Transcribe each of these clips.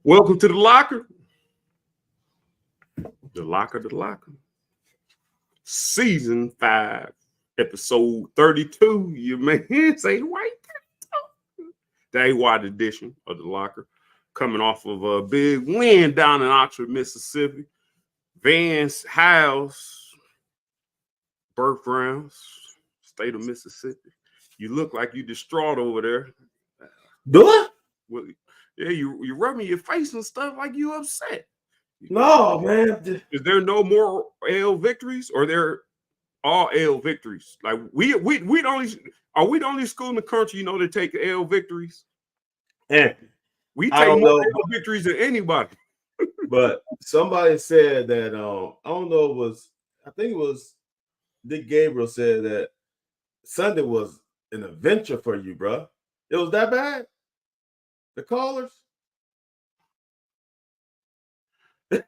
Welcome to the locker. The locker. Season 5, episode 32. You man say white. The AWOD edition of the locker. Coming off of a big win down in Oxford, Mississippi. Van's house, birth grounds, state of Mississippi. You look like you distraught over there. Do it? Well, yeah, you rubbing your face and stuff like you upset. No, man. Is there no more L victories, or they're all L victories? Like we only are we the only school in the country to take L victories? And we take more L victories than anybody. But somebody said that I don't know, I think it was Dick Gabriel said that Sunday was an adventure for you, bro. It was that bad? The callers? A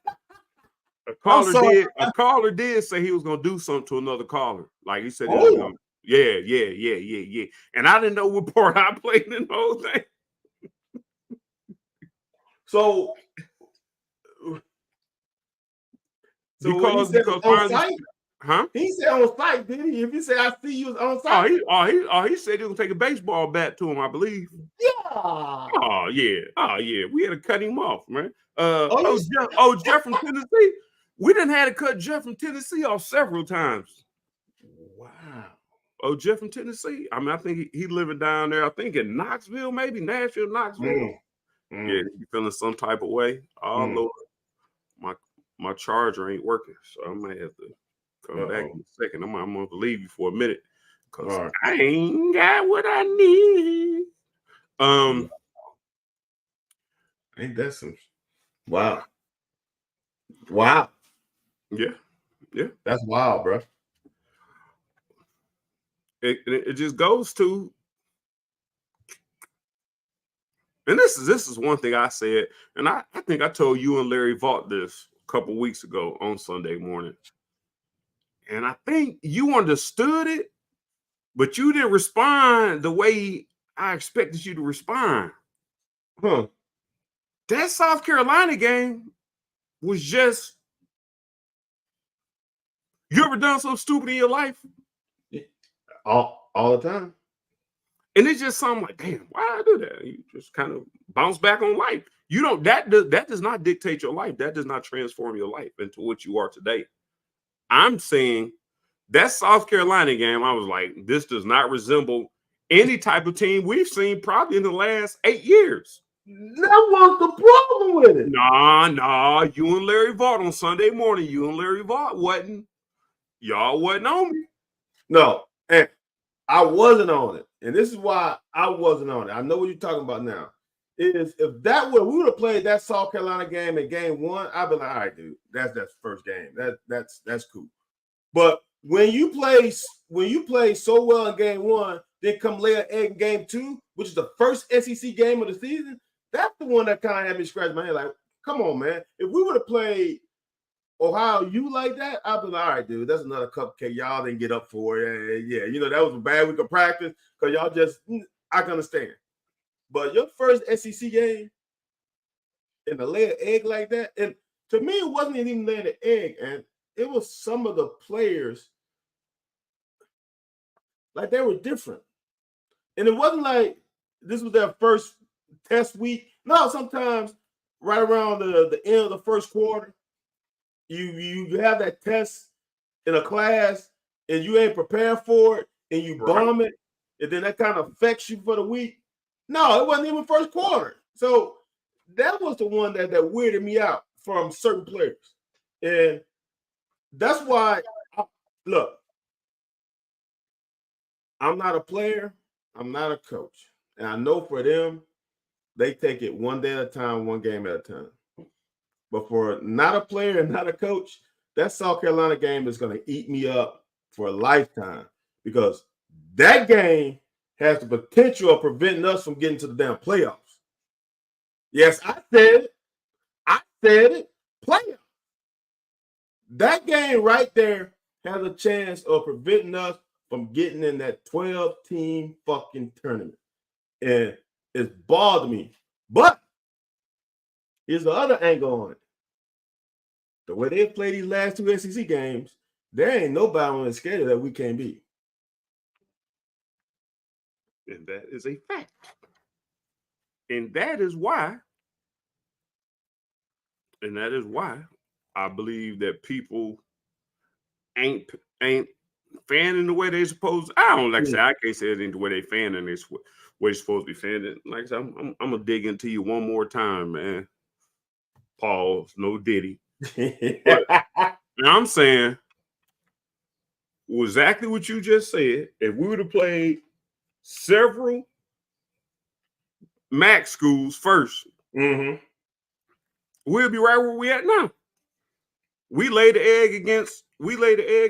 caller did say he was gonna do something to another caller. Like he said, yeah. And I didn't know what part I played in the whole thing. So because on site? Huh? He said on site, did he? If he said I see you on site. He said he was gonna take a baseball bat to him, I believe. Yeah. Oh yeah. We had to cut him off, man. Jeff from Tennessee. We done had to cut Jeff from Tennessee off several times. Wow. Oh, Jeff from Tennessee. I mean, I think he living down there. I think in Knoxville, maybe Nashville, Knoxville. Yeah, he feeling some type of way. Oh Lord, my charger ain't working, so I might have to come back in a second. I'm gonna leave you for a minute because I ain't got what I need. Ain't that some? Wow. Yeah. That's wild, bro. It just goes to, and this is one thing I said, and I think I told you and Larry Vaught this a couple weeks ago on Sunday morning, and I think you understood it, but you didn't respond the way I expected you to respond. That South Carolina game was just, you ever done something stupid in your life? All the time. And it's just something like, damn, why did I do that? You just kind of bounce back on life. You don't, that does not dictate your life. That does not transform your life into what you are today. I'm saying that South Carolina game, I was like, this does not resemble any type of team we've seen probably in the last 8 years. That was the problem with it. Nah. You and Larry Vaught on Sunday morning. You and Larry Vaught y'all wasn't on me. No, and I wasn't on it. And this is why I wasn't on it. I know what you're talking about now. Is if we would have played that South Carolina game in game 1, I'd be like, all right, dude, that's first game. That's cool. But when you play so well in game 1, then come lay an egg in game 2, which is the first SEC game of the season, that's the one that kind of had me scratch my head. Like, come on, man. If we would have played Ohio U like that, I'd be like, all right, dude, that's another cupcake. Y'all didn't get up for it. Yeah. That was a bad week of practice because y'all just, I can understand. But your first SEC game and to lay an egg like that, and to me, it wasn't even laying an egg, and it was some of the players, like they were different. And it wasn't like this was their first test week. No, sometimes right around the end of the first quarter, you have that test in a class and you ain't prepared for it and you bomb it, and then that kind of affects you for the week. No, it wasn't even first quarter. So that was the one that weirded me out from certain players. And that's why, look, I'm not a player. I'm not a coach. And I know for them, they take it one day at a time, one game at a time. But for not a player and not a coach, that South Carolina game is going to eat me up for a lifetime because that game has the potential of preventing us from getting to the damn playoffs. Yes, I said it. Playoffs. That game right there has a chance of preventing us from getting in that 12-team fucking tournament. And it's bothered me. But Here's the other angle on it. The way they play these last two SEC games, there ain't nobody on the schedule that we can't beat. And that is a fact. And that is why I believe that people ain't fanning the way they're supposed to. I don't like to say, I can't say it ain't the way they fanning this way they're supposed to be fanning. Like I said, I'm gonna dig into you one more time, man. Pause, no Diddy. But I'm saying exactly what you just said. If we would have played several MAC schools 1st, we'll be right where we at now. We laid the egg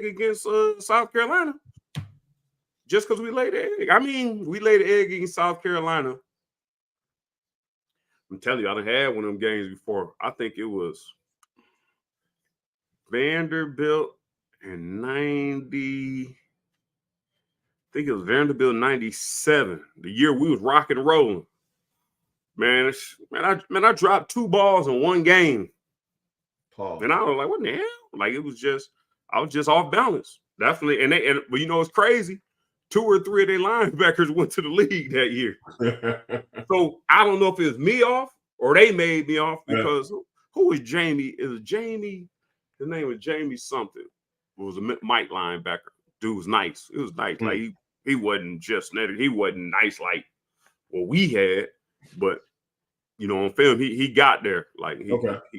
against South Carolina just because we laid the egg. I mean, we laid the egg against South Carolina. I'm telling you, I done had one of them games before. I think it was Vanderbilt in 90. I think it was Vanderbilt 97, the year we was rocking and rolling. Man, I dropped 2 balls in one game. Paul. And I was like, what the hell? Like, I was just off balance. Definitely. But you know, it's crazy. 2 or 3 of their linebackers went to the league that year. So I don't know if it was me off or they made me off because who was Jamie? It was Jamie. His name was Jamie something. It was a Mike linebacker. Dude was nice. It was nice. Like he wasn't just netted. He wasn't nice like what we had, but you know, on film, he got there. Like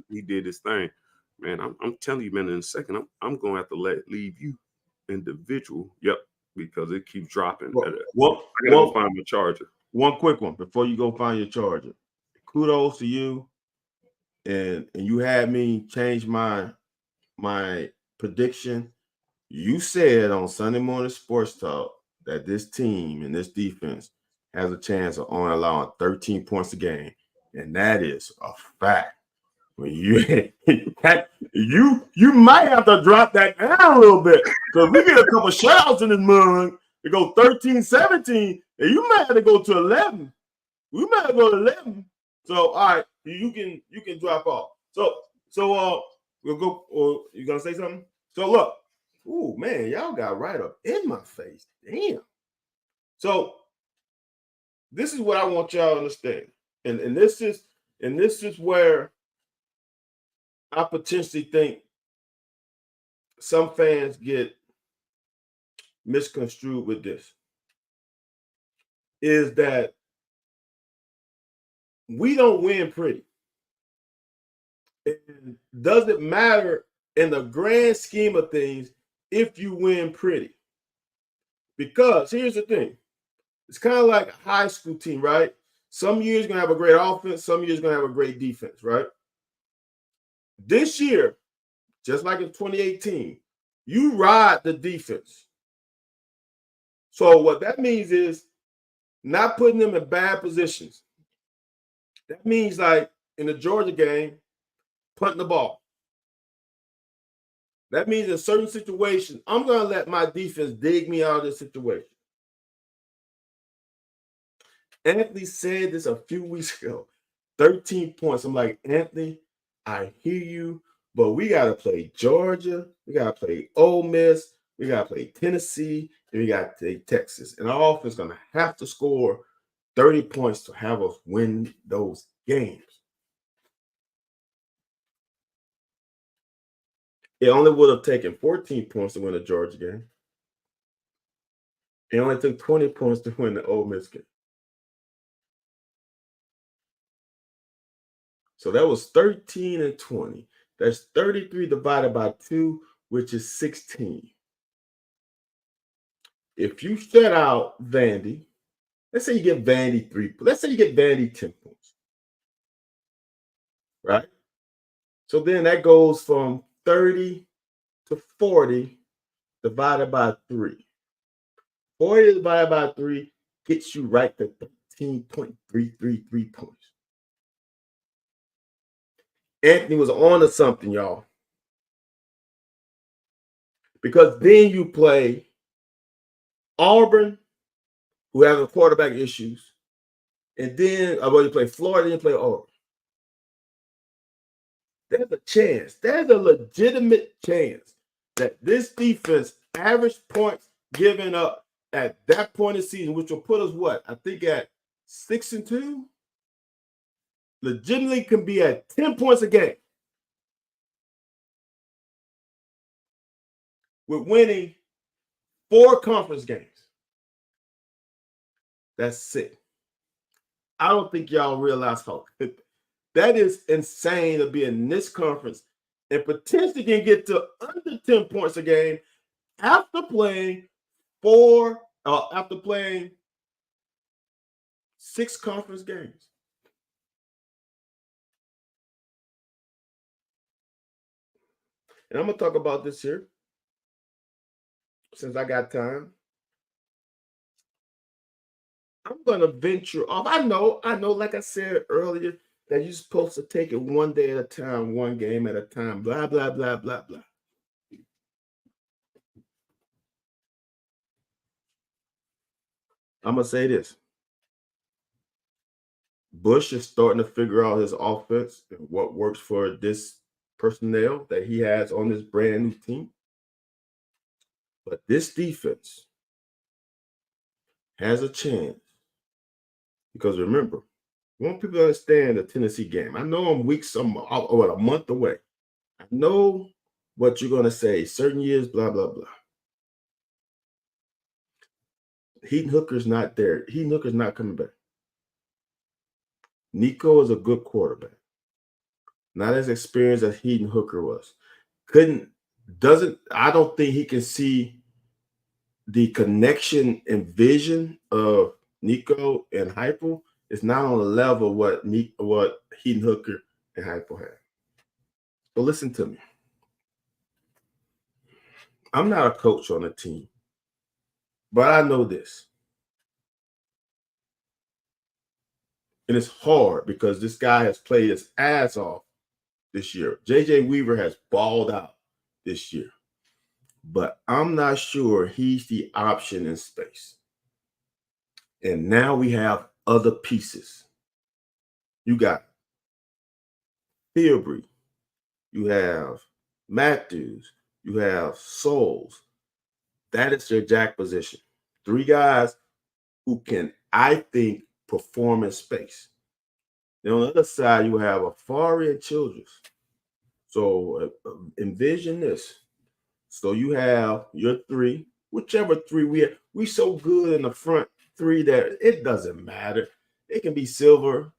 he did his thing. Man, I'm telling you, man, in a second, I'm going to have to leave you individual. Yep, because it keeps dropping. I got to go find my charger. One quick one before you go find your charger. Kudos to you. And you had me change my prediction. You said on Sunday Morning Sports Talk that this team and this defense has a chance of only allowing 13 points a game. And that is a fact. When you might have to drop that down a little bit because we get a couple shutouts in this mug to go 13-17, and you might have to go to 11. We might have to go to 11. So all right, you can drop off. So we'll go. Or you gonna say something? So look, oh man, y'all got right up in my face. Damn. So this is what I want y'all to understand, and this is where I potentially think some fans get misconstrued with this, is that we don't win pretty. It doesn't matter in the grand scheme of things if you win pretty. Because here's the thing. It's kind of like a high school team, right? Some years going to have a great offense. Some years going to have a great defense, right? This year, just like in 2018, you ride the defense. So what that means is not putting them in bad positions. That means like in the Georgia game, punting the ball. That means in certain situations, I'm going to let my defense dig me out of this situation. Anthony said this a few weeks ago, 13 points. I'm like, Anthony, I hear you, but we got to play Georgia. We got to play Ole Miss. We got to play Tennessee. And we got to play Texas. And our offense is going to have to score 30 points to have us win those games. It only would have taken 14 points to win the Georgia game. It only took 20 points to win the Ole Miss game. So that was 13 and 20. That's 33 divided by 2, which is 16. If you shut out Vandy, let's say you get Vandy 3, let's say you get Vandy 10 points. Right? So then that goes from 30 to 40 divided by 3. 40 divided by 3 gets you right to 13.333 points. Anthony was on to something, y'all. Because then you play Auburn, who has a quarterback issues, and then you play Florida, then you play Auburn. There's a chance. There's a legitimate chance that this defense average points given up at that point of the season, which will put us what? I think at 6-2. Legitimately can be at 10 points a game. With winning 4 conference games. That's it. I don't think y'all realize how that is insane to be in this conference and potentially can get to under 10 points a game after playing 6 conference games. And I'm gonna talk about this here since I got time. I'm gonna venture off. I know, like I said earlier, that you're supposed to take it one day at a time, one game at a time, blah, blah, blah, blah, blah. I'm gonna say this. Bush is starting to figure out his offense and what works for this personnel that he has on this brand new team. But this defense has a chance. Because remember, I want people to understand the Tennessee game. I know I'm weeks, a month away. I know what you're going to say. Certain years, blah, blah, blah. Heaton Hooker's not there. Heaton Hooker's not coming back. Nico is a good quarterback. Not as experienced as Heaton Hooker was. I don't think he can see the connection and vision of Nico and Hypo. It's not on the level what Heaton Hooker and Hypo had. But listen to me. I'm not a coach on the team, but I know this. And it's hard because this guy has played his ass off this year. JJ Weaver has balled out this year. But I'm not sure he's the option in space. And now we have other pieces. You got Theory. You have Matthews. You have Souls. That is your jack position. 3 guys who can, I think, perform in space. Then on the other side, you have Afari and Childress. So envision this. So you have your 3, whichever 3 we so good in the front 3 that it doesn't matter. It can be Silver,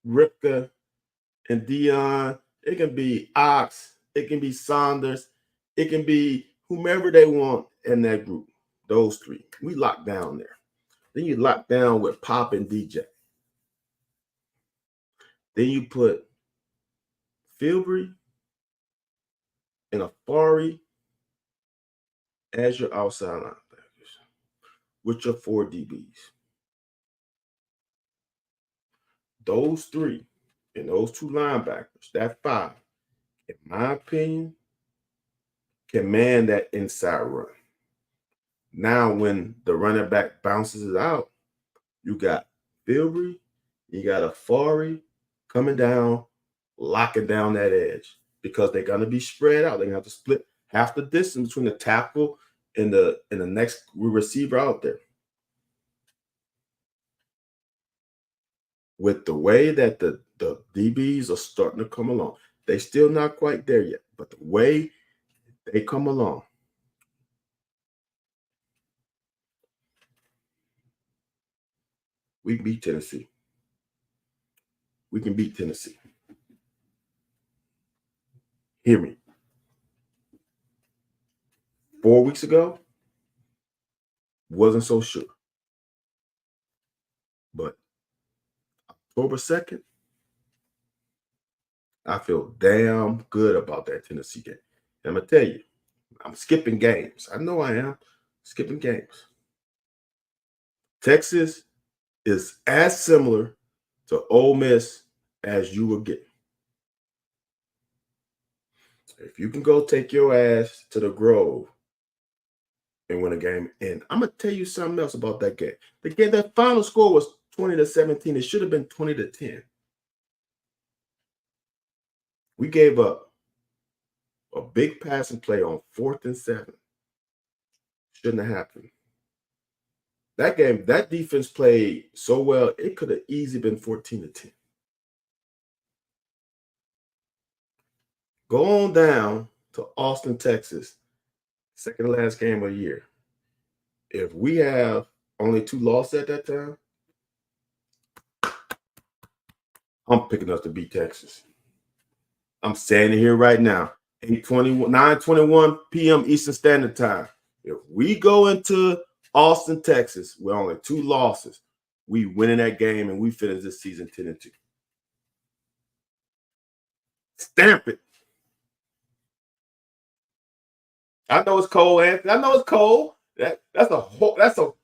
Ripka, and Dion. It can be Ox. It can be Saunders. It can be whomever they want in that group. Those 3. We lock down there. Then you lock down with Pop and DJ. Then you put Filbury and Afari as your outside linebackers with your 4 DBs. Those 3 and those 2 linebackers, that 5, in my opinion, can man that inside run. Now, when the running back bounces it out, you got Filbury, you got Afari coming down, locking down that edge because they're going to be spread out. They're going to have to split half the distance between the tackle and the next receiver out there. With the way that the DBs are starting to come along, they're still not quite there yet, but the way they come along, we can beat Tennessee. We can beat Tennessee. Hear me. 4 weeks ago, wasn't so sure. But October 2nd, I feel damn good about that Tennessee game. And I'm going to tell you, I'm skipping games. I know I am skipping games. Texas is as similar to Ole Miss as you will get. If you can go take your ass to the Grove and win a game, and I'm going to tell you something else about that game. That final score was 20-17. It should have been 20-10. We gave up a big passing play on 4th and 7. Shouldn't have happened. That game, that defense played so well, it could have easily been 14-10. Go on down to Austin, Texas, second to last game of the year. If we have only 2 losses at that time, I'm picking us to beat Texas. I'm saying it here right now. 9:21 p.m. Eastern Standard Time. If we go into Austin, Texas, with only 2 losses, we win in that game and we finish this season 10-2. Stamp it. I know it's cold, Anthony. I know it's cold. That's a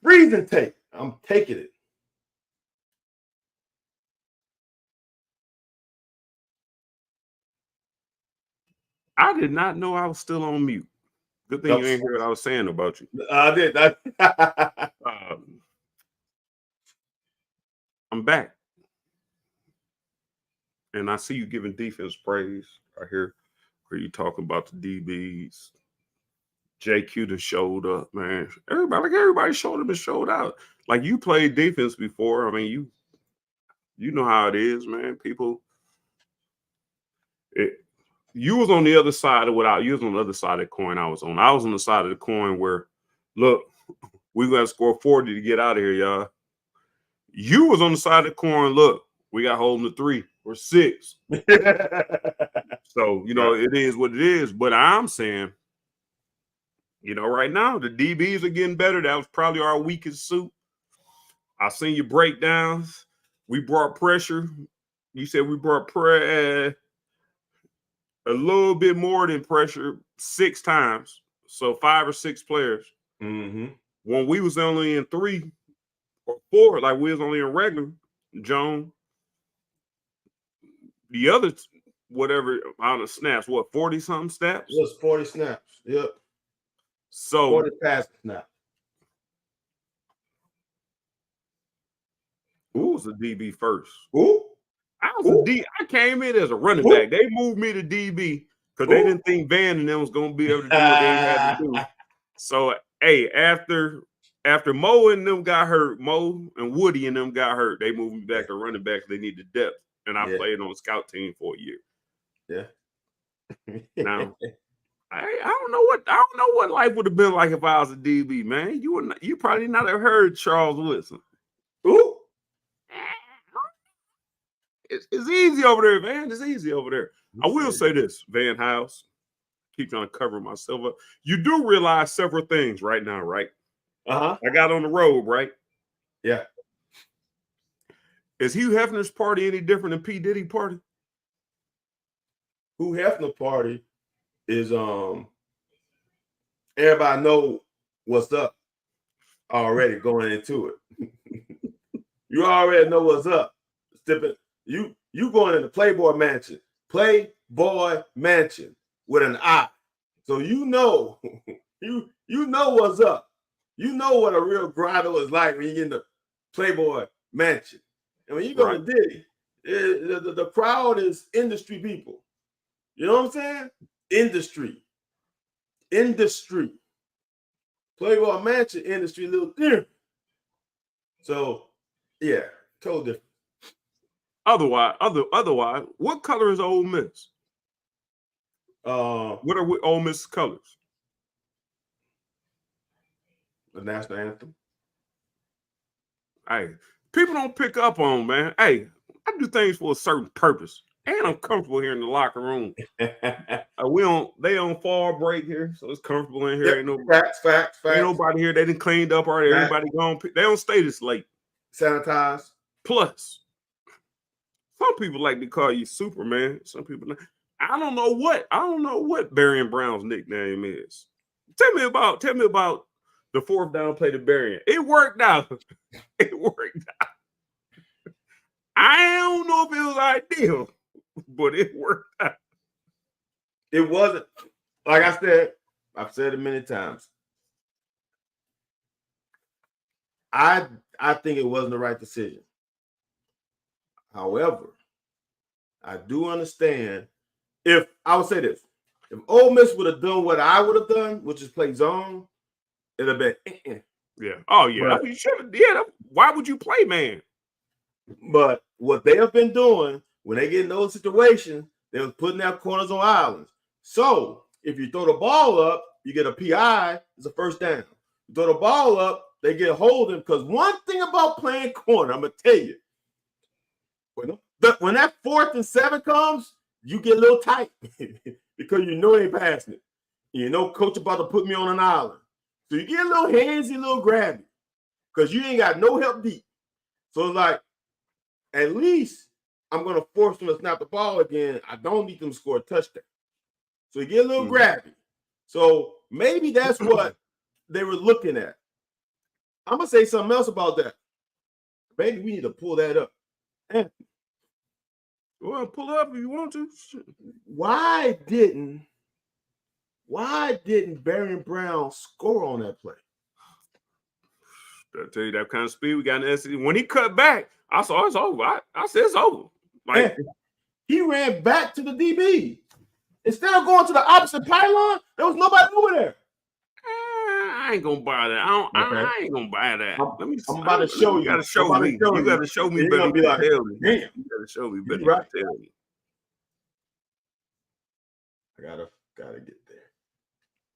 freezing take. I'm taking it. I did not know I was still on mute. Good thing you ain't heard what I was saying about you. I did. I'm back. And I see you giving defense praise. I hear where you talking about the DBs. JQ done showed up, man. Everybody showed up and showed out. Like, you played defense before. I mean, you know how it is, man. People, you was on the other side of you was on the other side of the coin I was on. I was on the side of the coin where, look, we got to score 40 to get out of here, y'all. You was on the side of the coin, look, we got holding the 3 or 6. So, it is what it is. But I'm saying, right now, the DBs are getting better. That was probably our weakest suit. I seen your breakdowns. We brought pressure. You said we brought a little bit more than pressure 6 times. So 5 or 6 players. Mm-hmm. When we was only in 3 or 4, like we was only in regular, Joan, the other whatever amount of snaps, 40-something snaps? It was 40 snaps. Yep. So 40 pass snaps. Who was the DB first? Who? I came in as a running back. They moved me to DB because they didn't think Van and them was gonna be able to do what they had to do. So hey, after Mo and them got hurt, Mo and Woody and them got hurt, they moved me back to running back. They needed depth, and I played on the scout team for a year. Yeah. Now I don't know what life would have been like if I was a DB, man. You probably not have heard Charles Woodson. Who? It's easy over there, Van. It's easy over there. I will say this, Van House. Keep trying to cover myself up. You do realize several things right now, right? Uh-huh. I got on the road, right? Yeah. Is Hugh Hefner's party any different than P. Diddy party? Hugh Hefner party is everybody know what's up already going into it. You already know what's up. You going in the Playboy Mansion. Playboy Mansion with an I. So you know what's up. You know what a real grotto is like when you get in the Playboy Mansion. And when you go to Diddy, the crowd is industry people. You know what I'm saying? Industry. Playboy Mansion industry, a little different. So, yeah, totally different. Otherwise, what color is Ole Miss? What are Ole Miss colors? The national anthem. Hey, people don't pick up on, man. Hey, I do things for a certain purpose, and I'm comfortable here in the locker room. They on fall break here, so it's comfortable in here. Yep. Facts. Ain't nobody here. They done cleaned up already. Everybody gone. They don't stay this late. Sanitized. Plus, some people like to call you Superman. Some people, I don't know what Barry Brown's nickname is. Tell me about the 4th down play to Barry. It worked out. It worked out. I don't know if it was ideal, but it worked out. It wasn't, like I said, I've said it many times. I think it wasn't the right decision. However, I do understand. If I would say this, if Ole Miss would have done what I would have done, which is play zone, it'd have been. Yeah. Oh yeah. But, You should. Yeah. Why would you play man? But what they have been doing when they get in those situations, they was putting their corners on islands. So if you throw the ball up, you get a PI. It's a first down. You throw the ball up, they get holding. Because one thing about playing corner, I'm gonna tell you, when that 4th and 7 comes, you get a little tight because you know they ain't passing it. You know, coach about to put me on an island. So you get a little handsy, a little grabby because you ain't got no help deep. So it's like, at least I'm going to force them to snap the ball again. I don't need them to score a touchdown. So you get a little grabby. So maybe that's what they were looking at. I'm going to say something else about that. Maybe we need to pull that up. Well, pull it up if you want to. Why didn't Barry Brown score on that play? I'll tell you that kind of speed we got in the SEC. When he cut back, I saw it's over. I said it's over. Like he ran back to the DB. Instead of going to the opposite pylon, there was nobody over there. I ain't gonna buy that. I ain't gonna buy that. I'm about to show you. You gotta show me. You gotta show me better. Be like, tell me. Damn. You gotta show me better. Right. Tell me. I gotta get there.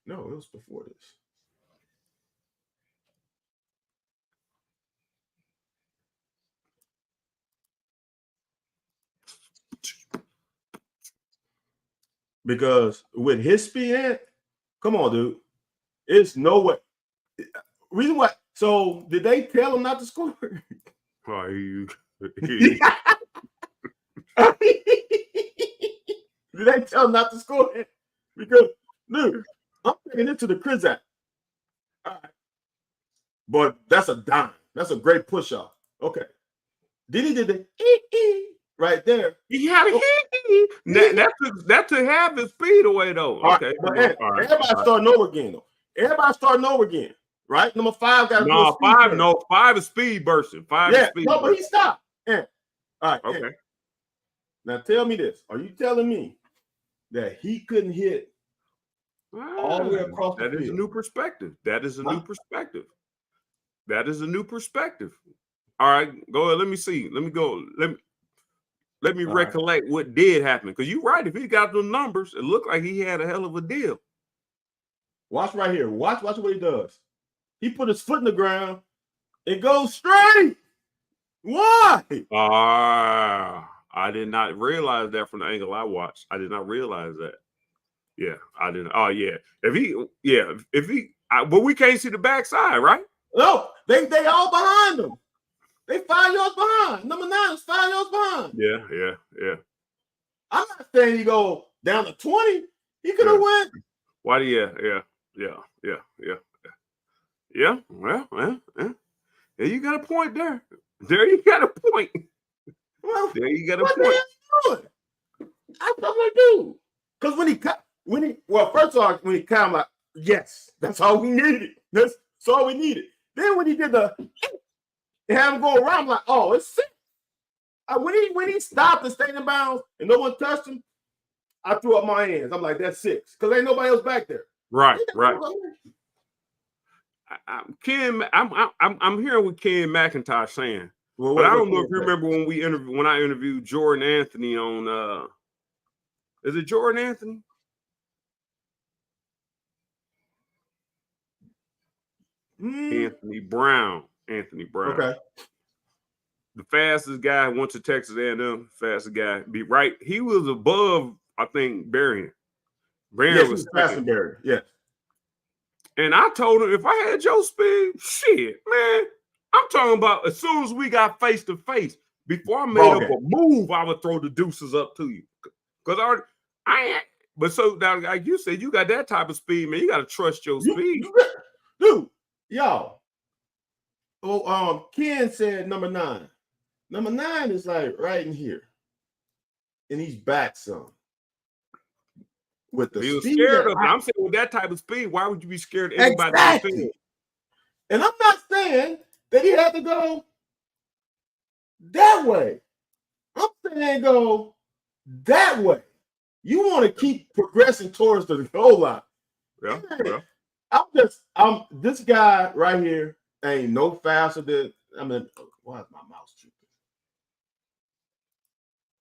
No, it was before this. Because with his speed, come on, dude. It's no way. Reason why. So did they tell him not to score? Did they tell him not to score? Because, dude, I'm taking it to the Krizak. All right. But that's a dime. That's a great push off. Okay. Did the right there. He had a that took half his speed away though. Okay. Everybody starting over again though. Everybody starting over again. Right? Number 5 got to do a speed 5 is speed bursting. 5 is speed but he stopped. All right. Okay. Now tell me this. Are you telling me that he couldn't hit all the way across the field? That is a new perspective. That is a new perspective. That is a new perspective. All right, go ahead. Let me see. Let me go. Let me recollect what did happen. Because you're right. If he got the numbers, it looked like he had a hell of a deal. Watch right here. Watch what he does. He put his foot in the ground. It goes straight. Why? I did not realize that from the angle I watched. I did not realize that. Yeah, I didn't. Oh, yeah. But we can't see the backside, right? No, they all behind him. They 5 yards behind. Number 9 is 5 yards behind. Yeah. I'm not saying he go down to 20. He could have went. Why? Yeah. Well, yeah, you got a point there. There you got a point. Well, there you got a what point. The hell I thought I do. Because first of all, when he came, I'm like, yes, that's all we needed. That's all we needed. Then when he did and have him go around, I'm like, oh, it's sick. When he stopped and stayed in bounds and no one touched him, I threw up my hands. I'm like, that's 6. Because ain't nobody else back there. Right. I'm hearing what Ken McIntosh saying. But I don't know if you remember when I interviewed Jordan Anthony on is it Jordan Anthony? Anthony Brown. Okay. The fastest guy went to Texas A&M. Fastest guy. Be right. He was above, I think, Berrien. Yes, was faster than Berrien. Yes. And I told him, if I had your speed, shit, man, I'm talking about as soon as we got face to face, before I made up a move, I would throw the deuces up to you. Because but so now, like you said, you got that type of speed, man. You got to trust your speed. Dude, y'all. Oh, Ken said number 9. Number 9 is like right in here. And he's back some. With the he speed. Scared of I'm saying with that type of speed, why would you be scared of anybody? Exactly. And I'm not saying that he had to go that way. I'm saying go that way. You want to keep progressing towards the goal line. Yeah. This guy right here ain't no faster than, why is my mouse tripping?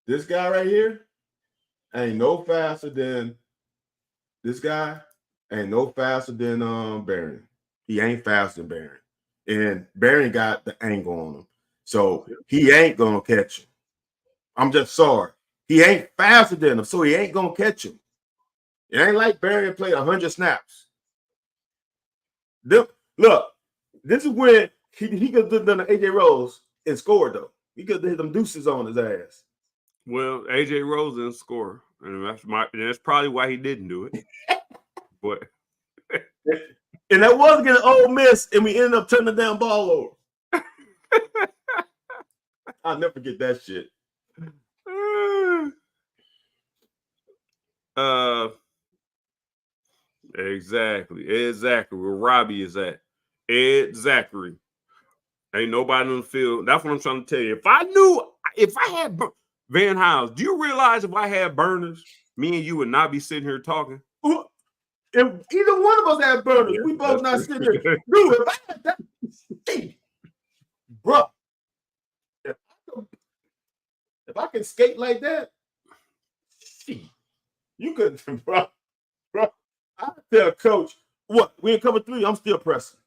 This guy right here ain't no faster than this guy, ain't no faster than Barron. He ain't faster than Barron. And Barron got the angle on him. So he ain't gonna catch him. I'm just sorry. He ain't faster than him, so he ain't gonna catch him. It ain't like Barron played 100 snaps. Look, this is when he could have done the AJ Rose and scored, though. He could have hit them deuces on his ass. Well, AJ Rose didn't score, and that's probably why he didn't do it. But and that was against Ole Miss, and we ended up turning the damn ball over. I'll never forget that shit. Exactly where Robbie is at. Exactly. Ain't nobody on the field. That's what I'm trying to tell you. If I had Van Hiles, do you realize if I had burners, me and you would not be sitting here talking? If either one of us had burners, we both not sitting here. Dude, if I had that, bro, if I can skate like that, you could, bro. I tell coach, what? We in cover 3, I'm still pressing.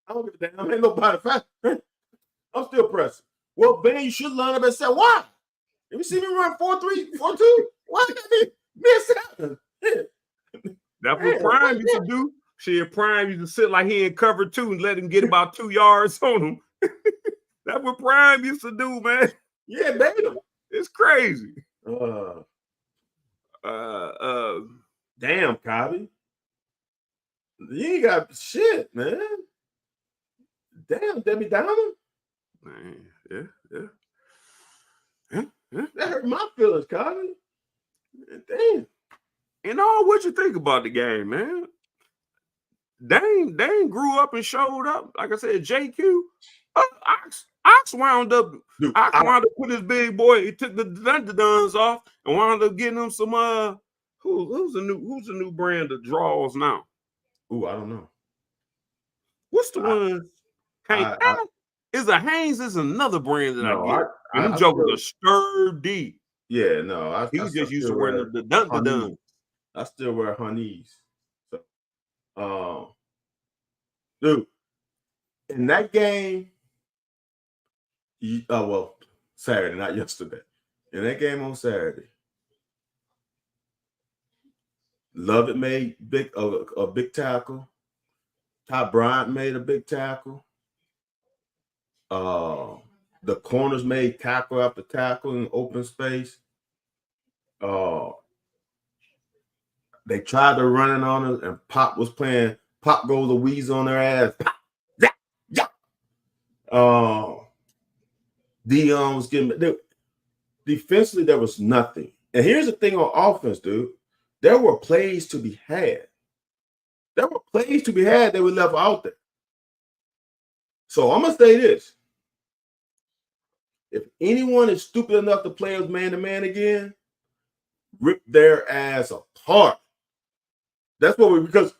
I don't give a damn. Ain't nobody fast. I'm still pressing. Well, Ben, you should line up and say, why? If you see me run 4-3, 4-2, why did I miss out? That's what Prime used to do. Prime used to sit like he in cover 2 and let him get about 2 yards on him. That's what Prime used to do, man. Yeah, baby. It's crazy. Damn, Cobby. You ain't got shit, man. Damn, Debbie Downer. Man, yeah. That hurt my feelings, Cobby. Damn. And what you think about the game, man? Dane grew up and showed up. Like I said, JQ. Ox wound up. Dude, Ox wound up with his big boy. He took the duns off and wound up getting him some who's the new brand of draws now? Ooh, I don't know. What's the one? Haynes is another brand that I get. And them jokers are sturdy. Yeah, no. He just used to wear the dun. I still wear honeys. So, dude, in that game, Saturday, not yesterday. In that game on Saturday, Lovett made a big tackle. Ty Bryant made a big tackle. The corners made tackle after tackle in open space. They tried to run it on us, and Pop was playing Pop Go Louise on their ass. Pop, yeah. Dion was getting defensively, there was nothing. And here's the thing on offense, dude. There were plays to be had. That we left out there. So I'm gonna say this. If anyone is stupid enough to play us man-to-man again, rip their ass apart. That's what because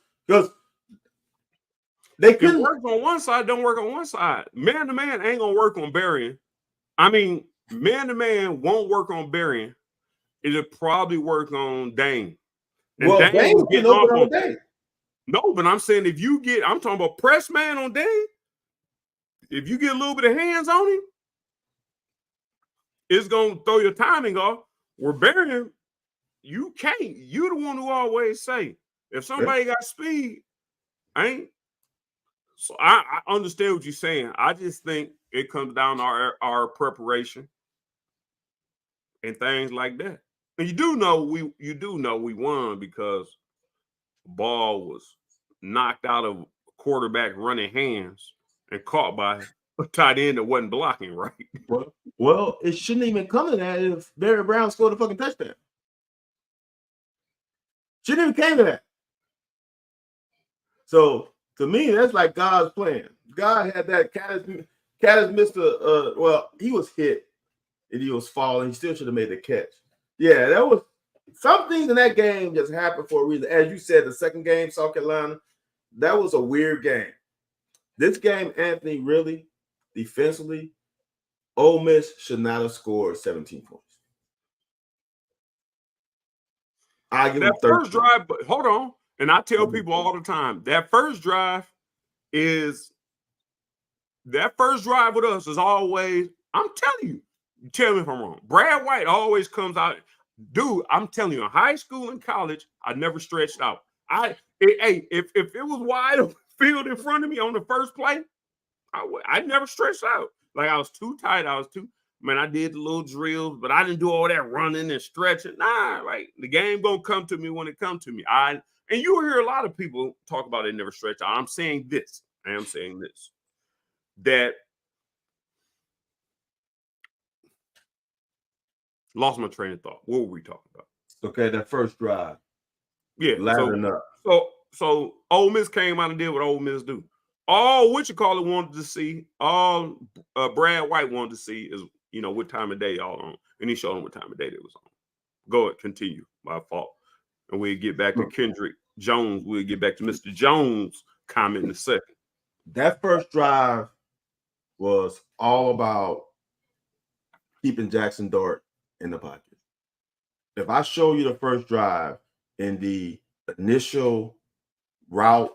they couldn't work on one side, don't work on one side. Man-to-man ain't gonna work on Berrien. I mean, man-to-man won't work on Berrien. It'll probably work on Dane. And well, Dane was getting open on Dane. No, but I'm saying I'm talking about press man on Dane. If you get a little bit of hands on him, it's gonna throw your timing off. Where Berrien, you can't. You the one who always say, if somebody got speed, So I understand what you're saying. I just think it comes down to our preparation and things like that. And you do know we won because the ball was knocked out of quarterback running hands and caught by a tight end that wasn't blocking right. Well, it shouldn't even come to that if Barry Brown scored a fucking touchdown. Shouldn't even came to that. So to me, that's like God's plan. God had that. Caddis missed he was hit and he was falling. He still should have made the catch. Yeah, that was some things in that game just happened for a reason. As you said, the second game, South Carolina, that was a weird game. This game, Anthony, really, defensively, Ole Miss should not have scored 17 points. I give them That 13. first drive, but hold on. And I tell people all the time, that first drive with us is always, I'm telling you, tell me if I'm wrong. Brad White always comes out. Dude, I'm telling you, in high school and college, I never stretched out. If it was wide open field in front of me on the first play, I never stretched out. Like I was too tight. I did the little drills, but I didn't do all that running and stretching. Nah, like the game gonna come to me when it comes to me. And you will hear a lot of people talk about it never stretch out. I am saying this. That lost my train of thought. What were we talking about? Okay, that first drive. Yeah, laddering up. So Ole Miss came out and did what Ole Miss do. All wanted to see, all Brad White wanted to see is, what time of day y'all on. And he showed them what time of day it was on. Go ahead, continue. My fault. And we'll get back to Kendrick Jones. We'll get back to Mr. Jones' comment in a second. That first drive was all about keeping Jackson Dart in the pocket. If I show you the first drive in the initial route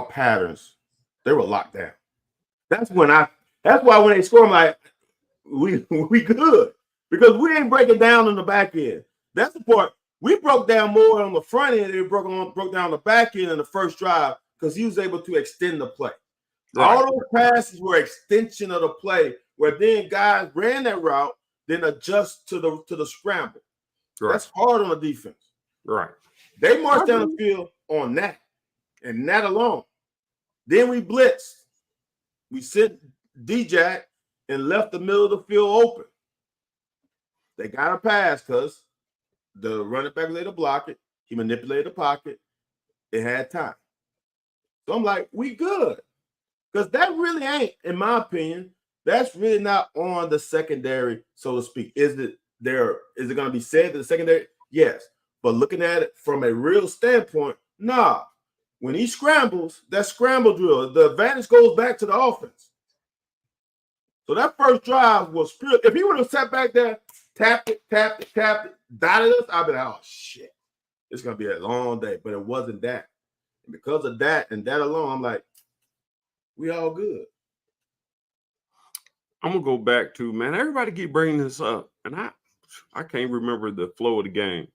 patterns, they were locked down. That's why when they score, I'm like, we good, because we ain't breaking down on the back end. That's the part. We broke down more on the front end than we broke down the back end in the first drive, because he was able to extend the play. Right. All those passes were extension of the play, where then guys ran that route, then adjust to the scramble. Right. That's hard on the defense. Right. They marched down the field on that, and that alone. Then we blitzed. We sent D-Jack and left the middle of the field open. They got a pass because the running back was able to block it. He manipulated the pocket. It had time. So I'm like, we good. Because that really ain't, in my opinion, that's really not on the secondary, so to speak. Is it going to be said that the secondary? Yes. But looking at it from a real standpoint, nah. When he scrambles, that scramble drill, the advantage goes back to the offense. So that first drive was pure. If he would have sat back there, tapped it, dotted us, I'd be like, oh, shit. It's going to be a long day. But it wasn't that. And because of that and that alone, I'm like, we all good. I'm going to go back to, man, everybody keep bringing this up. And I can't remember the flow of the game.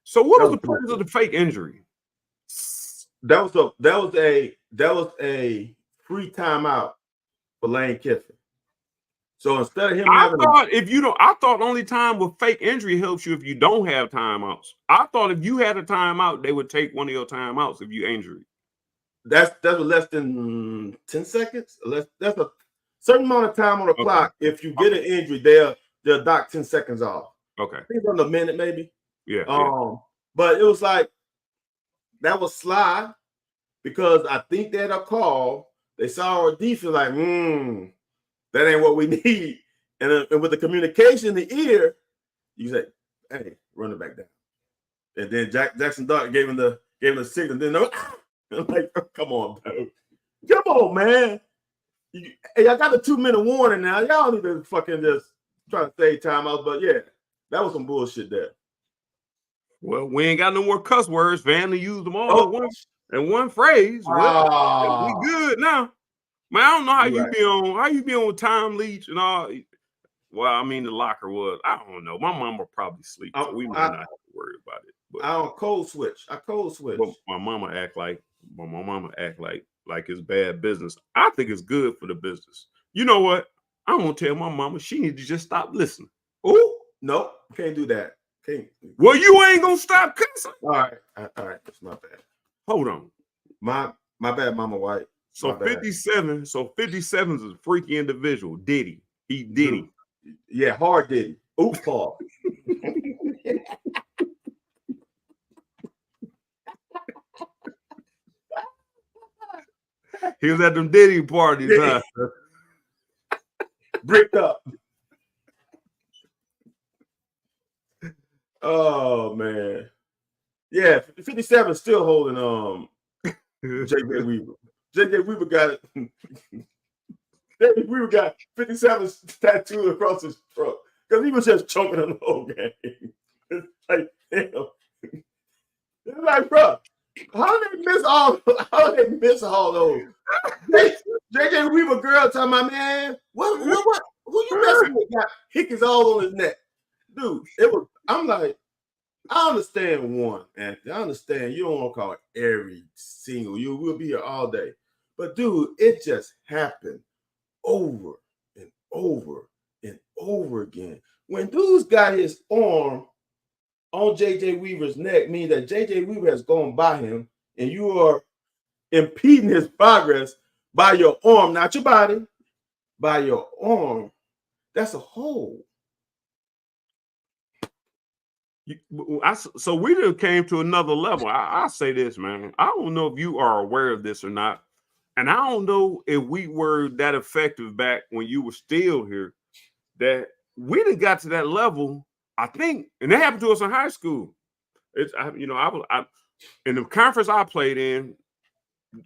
So what was the purpose of the fake injury? That was a free timeout for Lane Kiffin. So instead of him I thought only time with fake injury helps you if you don't have timeouts. I thought if you had a timeout, they would take one of your timeouts if you injured. That's less than 10 seconds. That's a certain amount of time on the clock. If you get an injury, they'll dock 10 seconds off. Okay. I think on a minute, maybe. Yeah. But it was like that was sly, because I think they had a call. They saw our defense like, that ain't what we need. And with the communication in the ear, you say, hey, run it back down. And then Jackson Dart gave him the signal. Then I'm like, come on, bro. Come on, man. Hey, I got a 2-minute warning now. Y'all need to fucking just try to save time out. But yeah, that was some bullshit there. Well, we ain't got no more cuss words. Family used them all in one phrase. Well, we good now. Man, I don't know how you be on with Tom Leach and all. Well, I mean, the locker was. I don't know. My mama probably sleep, so we might not have to worry about it. But I don't code switch. I code switch. But my mama act like it's bad business. I think it's good for the business. You know what? I'm gonna tell my mama she needs to just stop listening. Oh, no, can't do that. Can't. Well, you ain't gonna stop cussing. All right. That's my bad. Hold on. My bad, Mama White. So 57. So 57 is a freaky individual. Diddy. He Diddy. Yeah, hard Diddy. Oops, Paul. He was at them Diddy parties, huh? bricked up. Oh man. Yeah, 57 still holding JJ Weaver. JJ Weaver got it. JJ Weaver got 57 tattooed across his throat because he was just choking the whole game. It's like, damn. It's like, bro, how did they miss all? How did they miss all those? JJ Weaver girl talking about, man, what? Who you messing with? Got hickeys all on his neck, dude. It was. I'm like, I understand one, Anthony. I understand you don't want to call it every single. You will be here all day, but dude, it just happened over and over and over again. When dude's got his arm on JJ Weaver's neck, means that JJ Weaver has gone by him, and you are impeding his progress by your arm, not your body, by your arm. That's a hole. So we done came to another level. I say this, man. I don't know if you are aware of this or not. And I don't know if we were that effective back when you were still here, that we done got to that level, I think, and that happened to us in high school. It's, I in the conference I played in,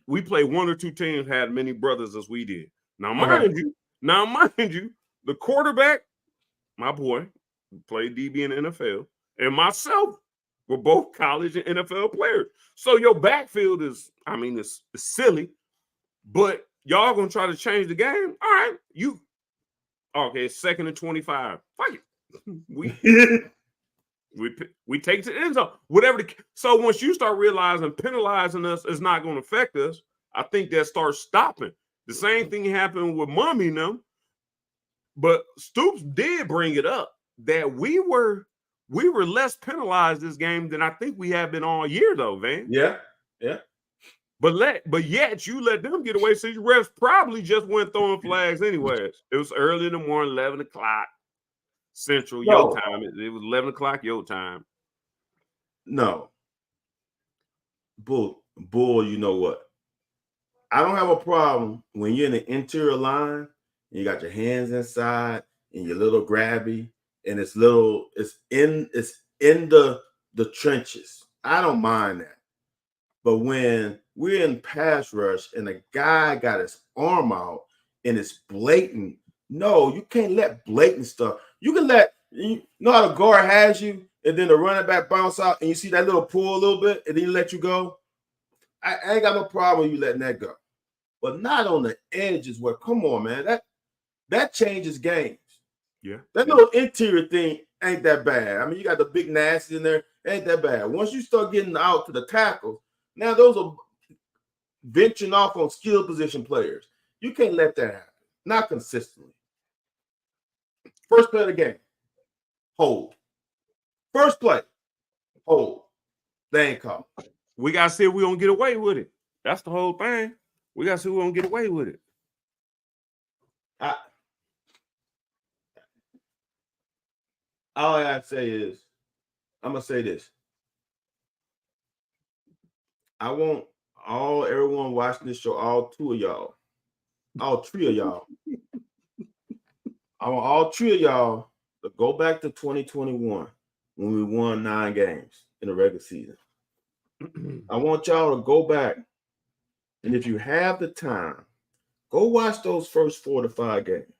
we played one or two teams had many brothers as we did. Now, mind you, the quarterback, my boy, played DB in the NFL, and myself were both college and NFL players. So your backfield is, it's silly, but y'all gonna try to change the game. All right, okay, 2nd and 25. Fuck it. We take it to the end zone. So once you start realizing penalizing us is not going to affect us, I think that starts stopping. The same thing happened with Mommy and them, but Stoops did bring it up that we were less penalized this game than I think we have been all year, though, Van. Yeah. But yet you let them get away. So your refs probably just went throwing flags anyways. It was early in the morning, 11 o'clock Central, your time. It was 11 o'clock your time. No. Bull, you know what? I don't have a problem when you're in the interior line and you got your hands inside and your little grabby and it's in the trenches. I don't mind that. But when we're in pass rush and a guy got his arm out and it's blatant, no, you can't let blatant stuff. You can you know how the guard has you and then the running back bounce out and you see that little pull a little bit and then you let you go. I ain't got no problem with you letting that go. But not on the edges where, come on, man, that changes games. Yeah. That little interior thing ain't that bad. You got the big nasty in there, ain't that bad. Once you start getting out to the tackles, now those are venturing off on skill position players. You can't let that happen. Not consistently. First play of the game, hold. First play, hold. They ain't called. We got to see if we don't get away with it. That's the whole thing. We got to see if we don't get away with it. All I got to say is, I'm going to say this. I want everyone watching this show, all three of y'all, I want all three of y'all to go back to 2021 when we won 9 games in the regular season. I want y'all to go back, and if you have the time, go watch those first 4 to 5 games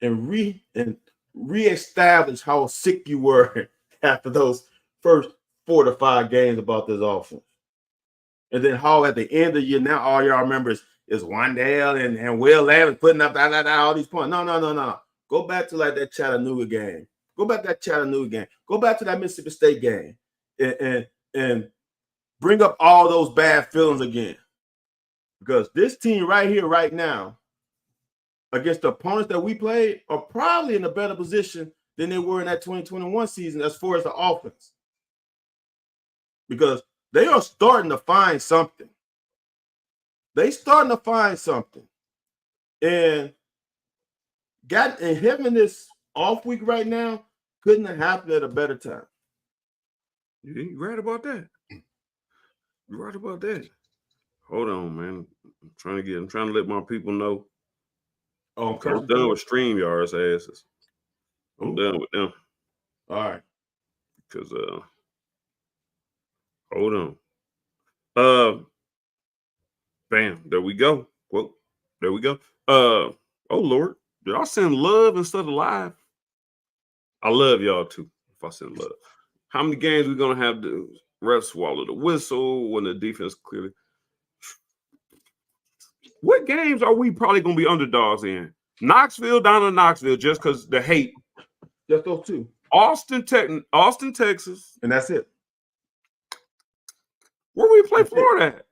and reestablish how sick you were after those first 4 to 5 games about this offense. And then how at the end of the year, now all y'all remember is Wandale and Will Levis putting up all these points. No. Go back to like that Chattanooga game. Go back to that Chattanooga game. Go back to that Mississippi State game and bring up all those bad feelings again. Because this team right here, right now, against the opponents that we played, are probably in a better position than they were in that 2021 season as far as the offense. Because they are starting to find something. And having this off week right now couldn't have happened at a better time. You're right about that. Hold on, man. I'm trying to let my people know Oh, I'm done with StreamYard's asses. I'm done with them. All right. Because hold on. Bam, there we go. Well, there we go. Oh Lord, did I send love instead of live? I love y'all too. If I send love, how many games we gonna have to refs swallow the whistle when the defense clearly? What games are we probably gonna be underdogs in? Knoxville, down in Knoxville, just because the hate. Just those two. Austin, Texas, and that's it. Where we play Florida at?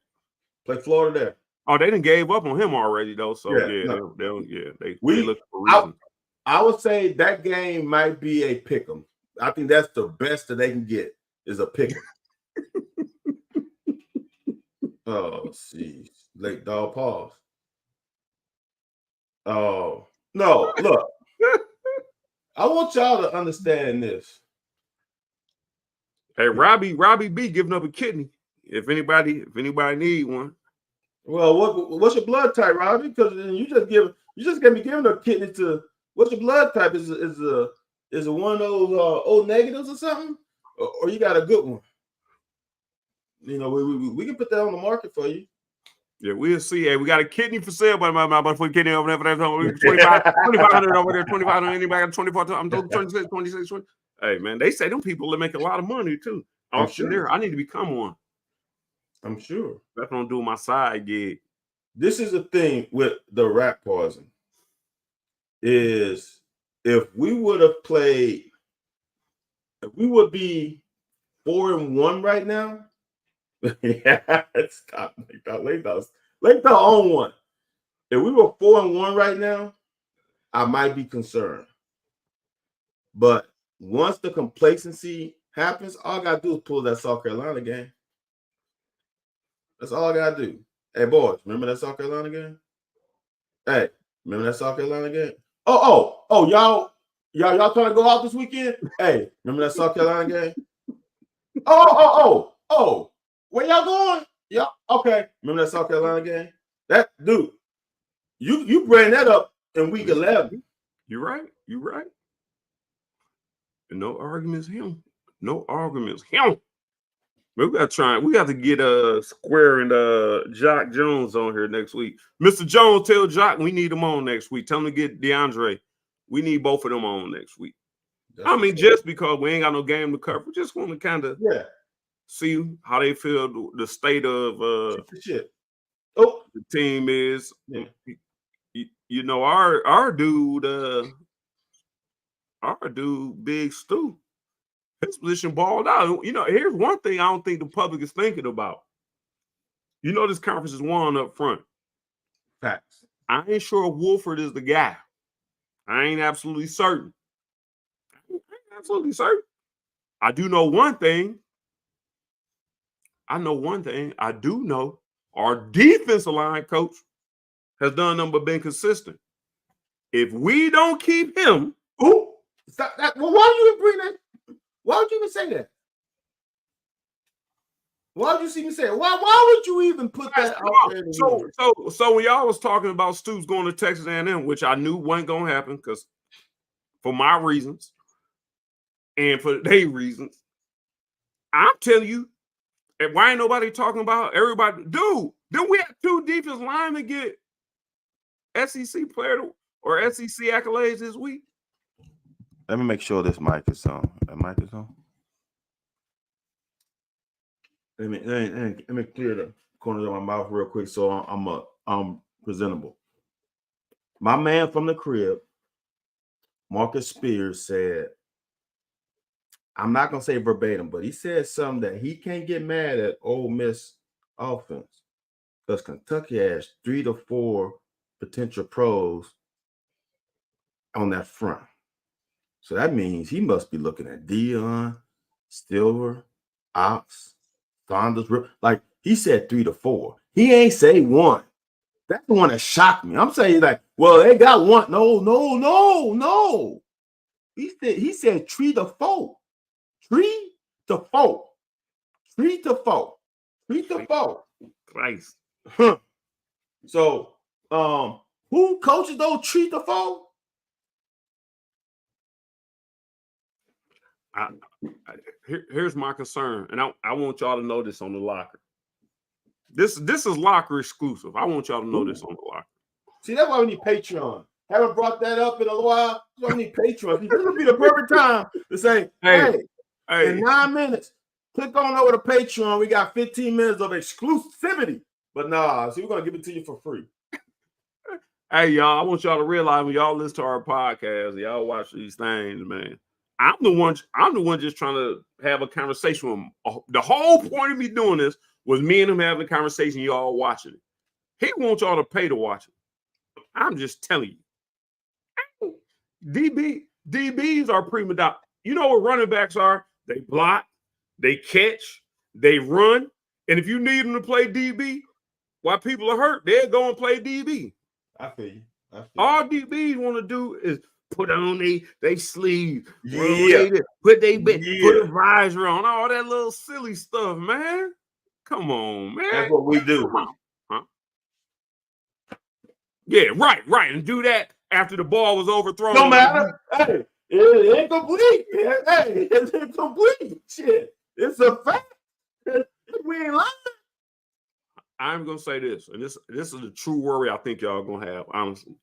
Play Florida there. Oh, they done gave up on him already though. So they look for reason. I would say that game might be a pick 'em. I think that's the best that they can get is a pick 'em. Oh, jeez. Late dog pause. Oh, no, look. I want y'all to understand this. Hey, Robbie B giving up a kidney. If anybody need one. Well, what's your blood type, Robbie? Because you just gonna be giving a kidney to what's your blood type? Is it one of those O negatives or something? Or you got a good one? You know, we can put that on the market for you. Yeah, we'll see. Hey, we got a kidney for sale, but my kidney over there for that 2,500 over there, 2,500. Anybody got 24? I'm 26, 20. Hey, man, they say them people that make a lot of money too. Auctioneer, sure. I need to become one. I'm sure. That's what I'm doing my side gig. This is the thing with the rat poison is if we would have played, if we would be 4-1 right now. Yeah, stop. Late on one. If we were 4-1 right now, I might be concerned. But once the complacency happens, all I gotta do is pull that South Carolina game. That's all I gotta do. Hey, boys, remember that South Carolina game? Hey, remember that South Carolina game? Oh, y'all trying to go out this weekend? Hey, remember that South Carolina game? Oh, where y'all going? Yeah, okay. Remember that South Carolina game? That dude, you bring that up in week 11. You're right. And no arguments him. We got to get Square and Jock Jones on here next week. Mr. Jones, tell Jock we need him on next week. Tell him to get DeAndre. We need both of them on next week. Just because we ain't got no game to cover, we just want to kind of see how they feel the state of the team is. Yeah. You know, our dude, Big Stu, his position balled out. You know, here's one thing I don't think the public is thinking about. You know, this conference is won up front. Facts. I ain't sure if Wolford is the guy. I ain't absolutely certain. I do know one thing. I do know our defensive line coach has done nothing but been consistent. If we don't keep him, stop that. Well, why do you even bring that? Why would you even say that? Why would you see me say it? Why would you even put that out there? So when y'all was talking about Stoops going to Texas A&M, which I knew wasn't gonna happen because for my reasons and for their reasons, I'm telling you, and why ain't nobody talking about everybody? Dude, then we have 2 defense linemen get SEC player or SEC accolades this week. Let me make sure this mic is on. That mic is on. Let me clear the corners of my mouth real quick so I'm presentable. My man from the crib, Marcus Spears, said, I'm not gonna say verbatim, but he said something that he can't get mad at Ole Miss offense because Kentucky has 3 to 4 potential pros on that front. So that means he must be looking at Dion, Silver, Ox, Saunders. Like he said 3 to 4. He ain't say 1. That's the one that shocked me. I'm saying like, well, they got 1. No. He said 3 to 4. 3 to 4. 3 to 4. 3 to 4. Christ. So Who coaches don't treat the phone? Here's my concern, and I want y'all to know this on the locker. This is locker exclusive. I want y'all to know this on the locker. See, that's why we need Patreon. Haven't brought that up in a while. That's why we need Patreon. This would be the perfect time to say, hey, in 9 minutes, click on over to Patreon. We got 15 minutes of exclusivity. But nah, see, we're gonna give it to you for free. Hey, y'all, I want y'all to realize when y'all listen to our podcast, y'all watch these things, man. I'm the one just trying to have a conversation with him. The whole point of me doing this was me and him having a conversation, y'all watching it. He wants y'all to pay to watch it. I'm just telling you. DBs are prima donna. You know what running backs are? They block, they catch, they run. And if you need them to play DB, while people are hurt, they'll go and play DB. I feel you. All DBs want to do is put on they sleeve, put a visor on, all that little silly stuff, man. Come on, man. That's what we do. Huh? Yeah, right. And do that after the ball was overthrown. No matter. Hey, it's incomplete. Hey, it's incomplete. Shit. It's a fact. We ain't lying. I'm gonna say this, and this is the true worry I think y'all gonna have, honestly.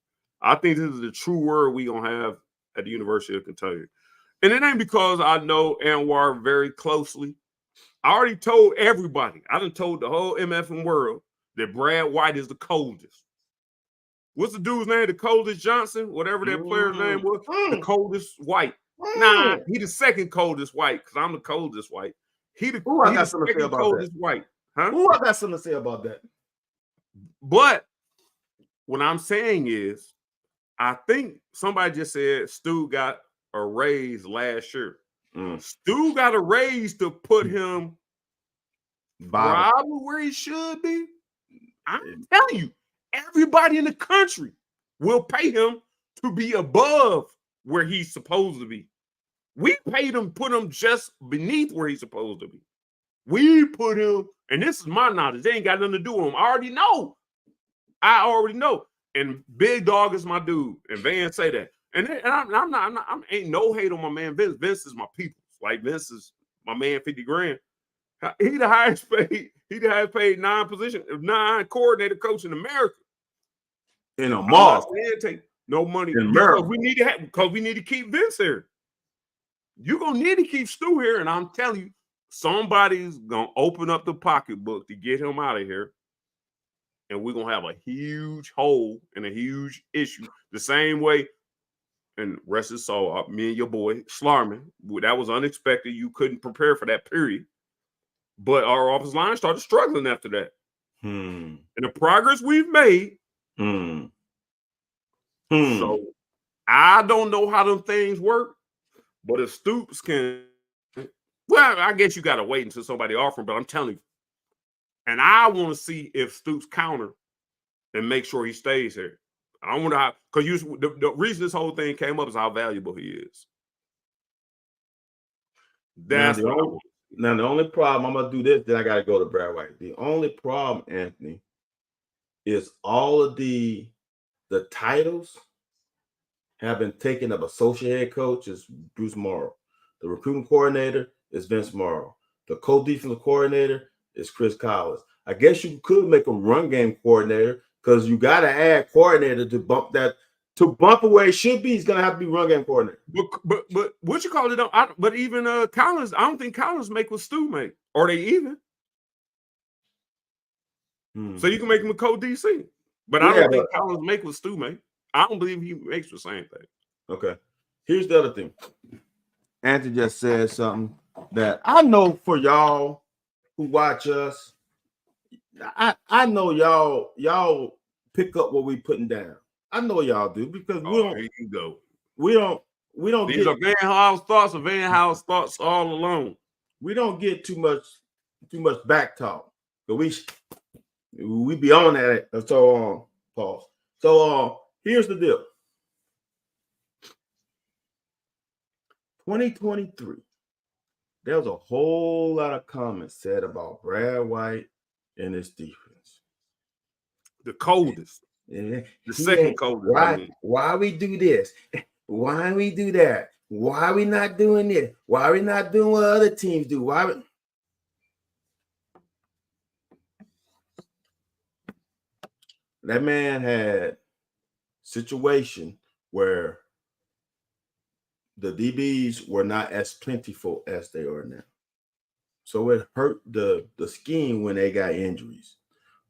I think this is the true worry we gonna have at the University of Kentucky. And it ain't because I know Anwar very closely. I already told everybody. I done told the whole MFM world that Brad White is the coldest. What's the dude's name? The coldest Johnson? Whatever that player's name was. The coldest White. Nah, he the second coldest White because I'm the coldest White. He the second coldest White. Huh? Who I got something to say about that? But what I'm saying is, I think somebody just said Stu got a raise last year. Stu got a raise to put him probably where he should be. I'm telling you, everybody in the country will pay him to be above where he's supposed to be. We paid him, put him just beneath where he's supposed to be. We put him, and this is my knowledge. They ain't got nothing to do with him. I already know. And Big Dog is my dude. And Van say that. And I'm ain't no hate on my man Vince. Vince is my people. Like Vince is my man, 50 grand. He the highest paid. He the highest paid non coordinator coach in America. In a month. Take no money in America. Because we need to keep Vince here. You're gonna need to keep Stu here, and I'm telling you, somebody's gonna open up the pocketbook to get him out of here. And we're gonna have a huge hole and a huge issue. The same way, and rest his soul, me and your boy Schlarman, that was unexpected. You couldn't prepare for that period. But our offensive line started struggling after that. And the progress we've made. So I don't know how them things work, but if Stoops can, well, I guess you got to wait until somebody offers him, but I'm telling you. And I want to see if Stoops counter and make sure he stays here. I wonder how, because the reason this whole thing came up is how valuable he is. That's now the only problem, I'm gonna do this, then I gotta go to Brad White. The only problem, Anthony, is all of the titles have been taken up. Associate head coach is Bruce Morrow. The recruiting coordinator is Vince Morrow. The co-defensive coordinator is Chris Collins. I guess you could make him run game coordinator because you got to add coordinator to bump that. To bump it where it should be, he's going to have to be run game coordinator. But what you call it? But even Collins, I don't think Collins make what Stu make. Or they even. So you can make him a co-DC. But I don't think Collins make what Stu make. I don't believe he makes the same thing. Okay. Here's the other thing. Anthony just said something that I know for y'all who watch us. I know y'all pick up what we putting down. I know y'all do because we don't These are Van House thoughts or Van House thoughts all alone. We don't get too much back talk. But we be on that. So pause. So here's the deal. 2023. There was a whole lot of comments said about Brad White and his defense. The coldest. The second coach. Why we do this? Why we do that? Why we not doing this? Why we not doing what other teams do? That man had situation where the DBs were not as plentiful as they are now. So it hurt the scheme when they got injuries.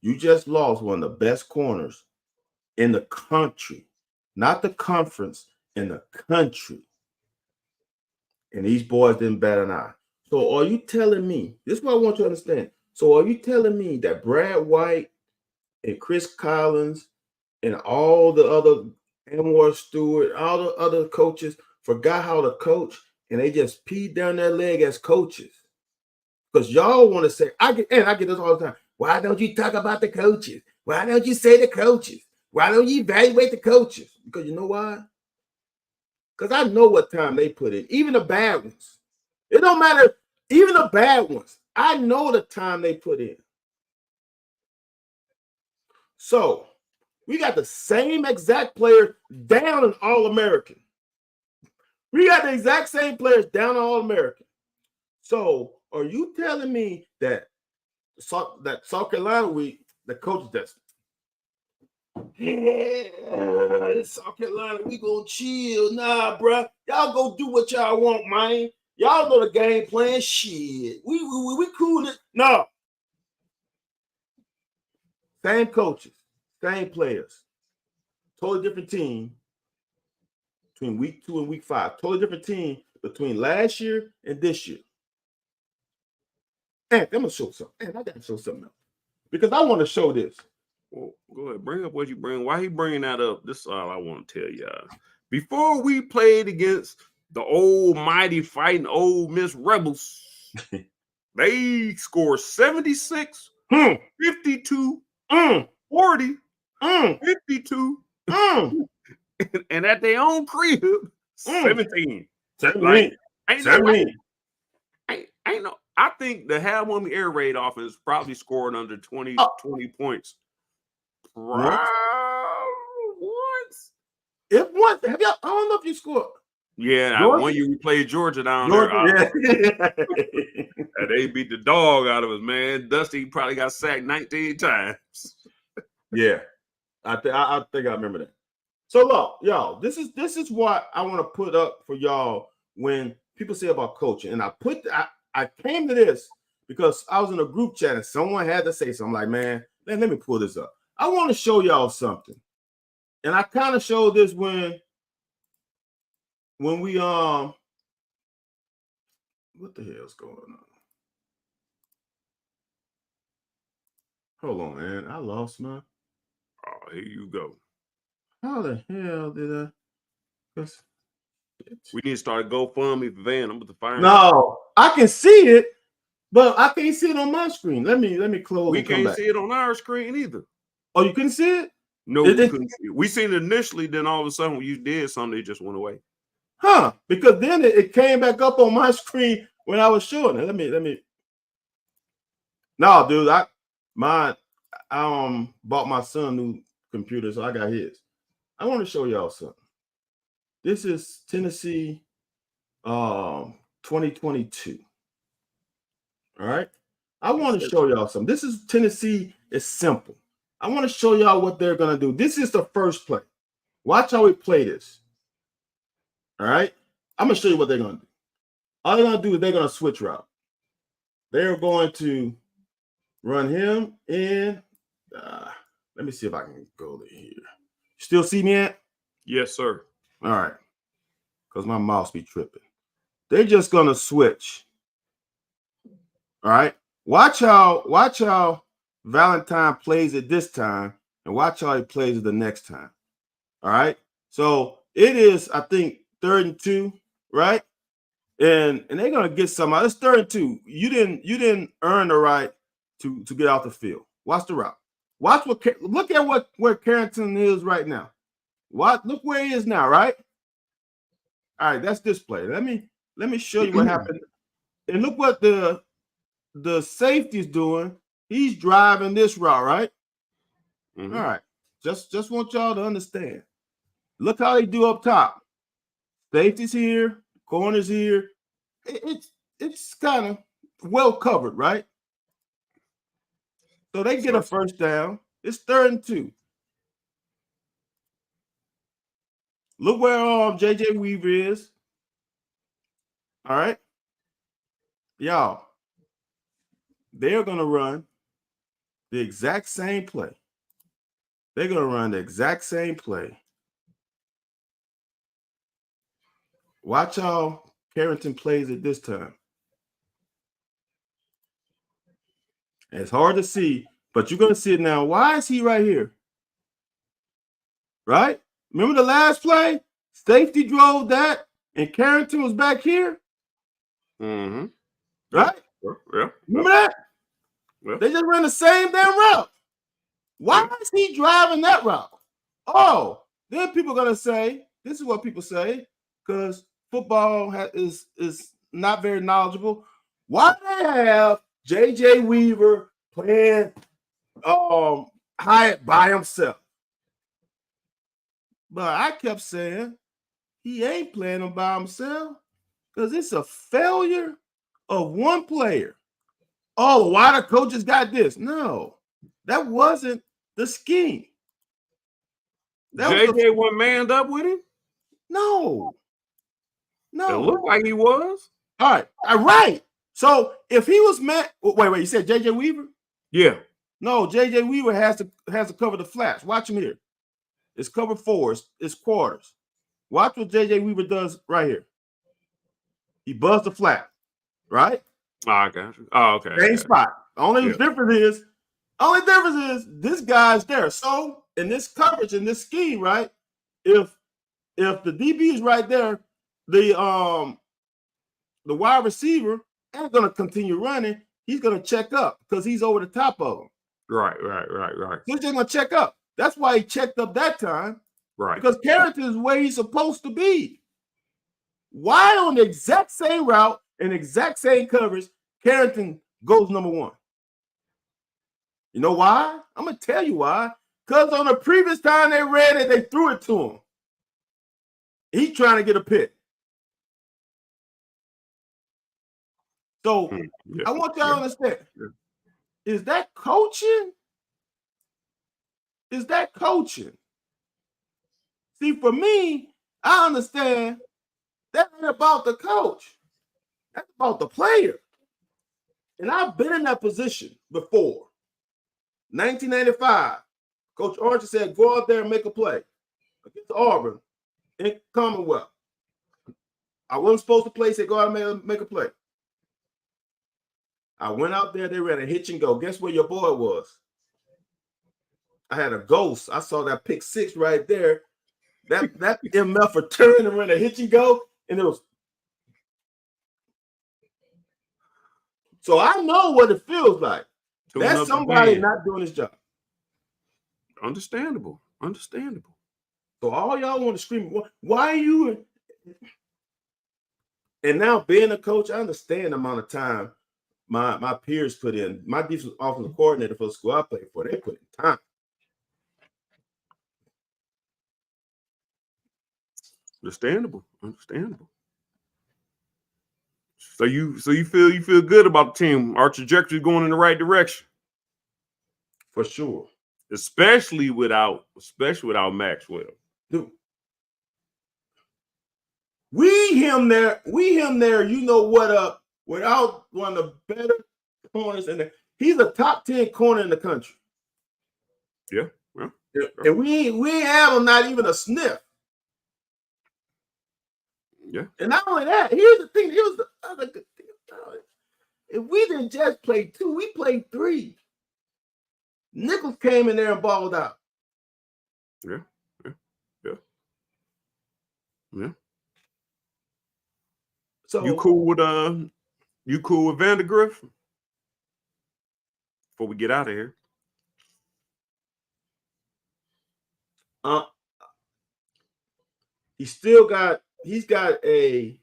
You just lost one of the best corners in the country, not the conference, in the country. And these boys didn't bat an eye. So are you telling me, this is what I want you to understand. So are you telling me that Brad White and Chris Collins and all the other Amor Stewart, all the other coaches forgot how to coach and they just peed down their leg as coaches? Because y'all want to say, I get this all the time. Why don't you talk about the coaches? Why don't you say the coaches? Why don't you evaluate the coaches? Because you know why? Because I know what time they put in, even the bad ones. It don't matter, even the bad ones. I know the time they put in. So we got the same exact player down in All-American. We got the exact same players down in All-American. So are you telling me that South Carolina week, the coach that's South Carolina, we gonna chill. Nah, bruh. Y'all go do what y'all want, man. Y'all know the game plan. Shit. We cool it. No. Same coaches, same players. Totally different team between week 2 and week 5. Totally different team between last year and this year. And I'm gonna show something. And I gotta show something else. Because I want to show this. Well, go ahead, bring up what you bring. Why he bringing that up? This is all I want to tell y'all. Before we played against the old mighty fighting old Miss Rebels, they scored 76, 52, 40, 52, and at their own crib, 17. 17. Ain't no. I think the Have Woman Air Raid offense probably scored under 20 points. Once. If once, have y'all? I don't know if you scored. Yeah, one year we played Georgia down there. And they beat the dog out of us, man. Dusty probably got sacked 19 times. Yeah, I think I remember that. So look, y'all, this is what I want to put up for y'all when people say about coaching, and I came to this because I was in a group chat and someone had to say something. Like, man, let me pull this up. I want to show y'all something. And I kind of showed this when we what the hell's going on? Hold on, man. I lost my. Oh, here you go. How the hell did I? We need to start a GoFundMe for Van. I'm about to fire him. No, I can see it, but I can't see it on my screen. Let me close. We can't see it on our screen either. Oh, you couldn't see it? No, we couldn't see it. We seen it initially, then all of a sudden when you did something, it just went away. Huh? Because then it came back up on my screen when I was showing it. Let me. No, dude, I bought my son a new computer, so I got his. I want to show y'all something. This is Tennessee 2022. All right. I want to show y'all something. This is Tennessee. It's simple. I want to show y'all what they're going to do. This is the first play. Watch how we play this. All right. I'm going to show you what they're going to do. All they're going to do is they're going to switch route. They're going to run him in. Let me see if I can go to here. Still see me at? Yes, sir. All right. Because my mouse be tripping. They're just going to switch. All right. Watch how Valentine plays it this time and watch how he plays it the next time. All right. So it is, I think, 3rd and 2, right? And they're gonna get some out. It's 3rd and 2. You didn't earn the right to get out the field. Watch the route. Look at where Carrington is right now. Look where he is now, right? All right, that's this play. Let me show you what happened. And look what the safety's doing. He's driving this route, right? Mm-hmm. All right. Just want y'all to understand. Look how they do up top. Safety's here, corners here. It's kind of well covered, right? So they get a first down. It's 3rd and 2. Look where JJ Weaver is. All right. Y'all, they're going to run the exact same play. They're going to run the exact same play. Watch how Carrington plays it this time. It's hard to see, but you're going to see it now. Why is he right here? Right? Remember the last play? Safety drove that, and Carrington was back here. Mm-hmm. Right? Yeah. Remember that? Yeah. They just ran the same damn route. Why is he driving that route? Oh, then people are going to say, this is what people say, because football is not very knowledgeable. Why do they have JJ Weaver playing Hyatt by himself? But I kept saying he ain't playing him by himself because it's a failure of one player. Oh, why the coaches got this? No, that wasn't the scheme. JJ wasn't manned up with him? No. It looked like he was. All right. So if he was wait, you said JJ Weaver? Yeah. No, JJ Weaver has to cover the flats. Watch him here. It's cover 4. It's quarters. Watch what JJ Weaver does right here. He buzzed the flat, right? Oh, I got you. Oh, okay. Same spot. The only difference is this guy's there. So in this coverage, in this scheme, right? If the DB is right there, the wide receiver ain't gonna continue running. He's gonna check up because he's over the top of him. Right. He's just gonna check up. That's why he checked up that time. Right. Because Carrington is where he's supposed to be. Why on the exact same route and exact same coverage, Carrington goes number 1? You know why? I'm gonna tell you why. Because on the previous time they ran it, they threw it to him. He's trying to get a pick. So I want y'all to understand. Is that coaching? Is that coaching? See, for me, I understand that ain't about the coach. That's about the player. And I've been in that position before. 1995, Coach Archer said, go out there and make a play against Auburn in Commonwealth. I wasn't supposed to play. He said, go out and make a play. I went out there. They ran a hitch and go. Guess where your boy was? I had a ghost. I saw that pick 6 right there. That MF returned and ran a hitch and go, and it was. So I know what it feels like. That's somebody not doing his job. Understandable. So all y'all want to scream, why are you? And now being a coach, I understand the amount of time my peers put in. My defensive offensive coordinator for the school I played for, they put in time. Understandable. So you feel good about the team. Our trajectory going in the right direction. For sure. Especially without Maxwell. Dude. We him there, you know what up, without one of the better corners in there. He's a top 10 corner in the country. Yeah. And we ain't have him not even a sniff. Yeah. And not only that, here's the thing. Here's the other good thing about it. If we didn't just play 2, we played 3. Nichols came in there and balled out. Yeah. So you cool with Vandergriff? Before we get out of here. He's got a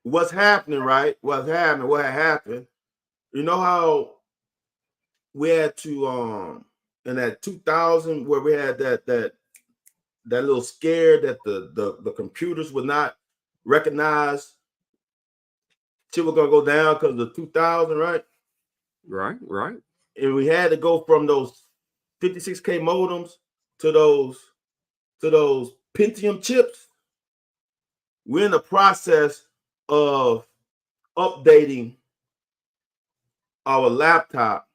what's happening, right? What happened? You know how we had to in that 2000 where we had that little scare that the computers would not recognize shit was gonna go down because of the 2000, right? Right. And we had to go from those 56K modems to those Pentium chips. We're in the process of updating our laptop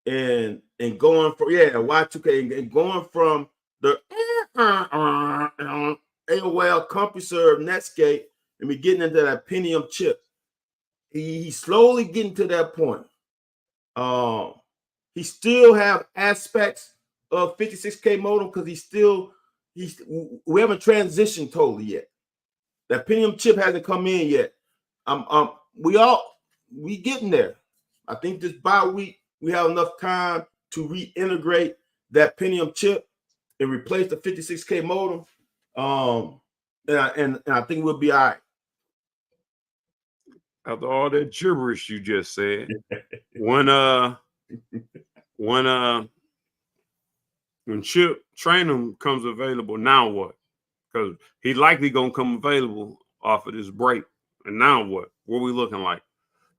and going for Y2K and going from the AOL CompuServe Netscape and we getting into that Pentium chip. He's slowly getting to that point. He still have aspects of 56K modem because we haven't transitioned totally yet. That Pentium chip hasn't come in yet. We getting there. I think this bye week we have enough time to reintegrate that Pentium chip and replace the 56K modem. And I think we'll be all right. After all that gibberish you just said, when Chip Trainum comes available, now what? Because he likely gonna come available off of this break. And now what? What we looking like?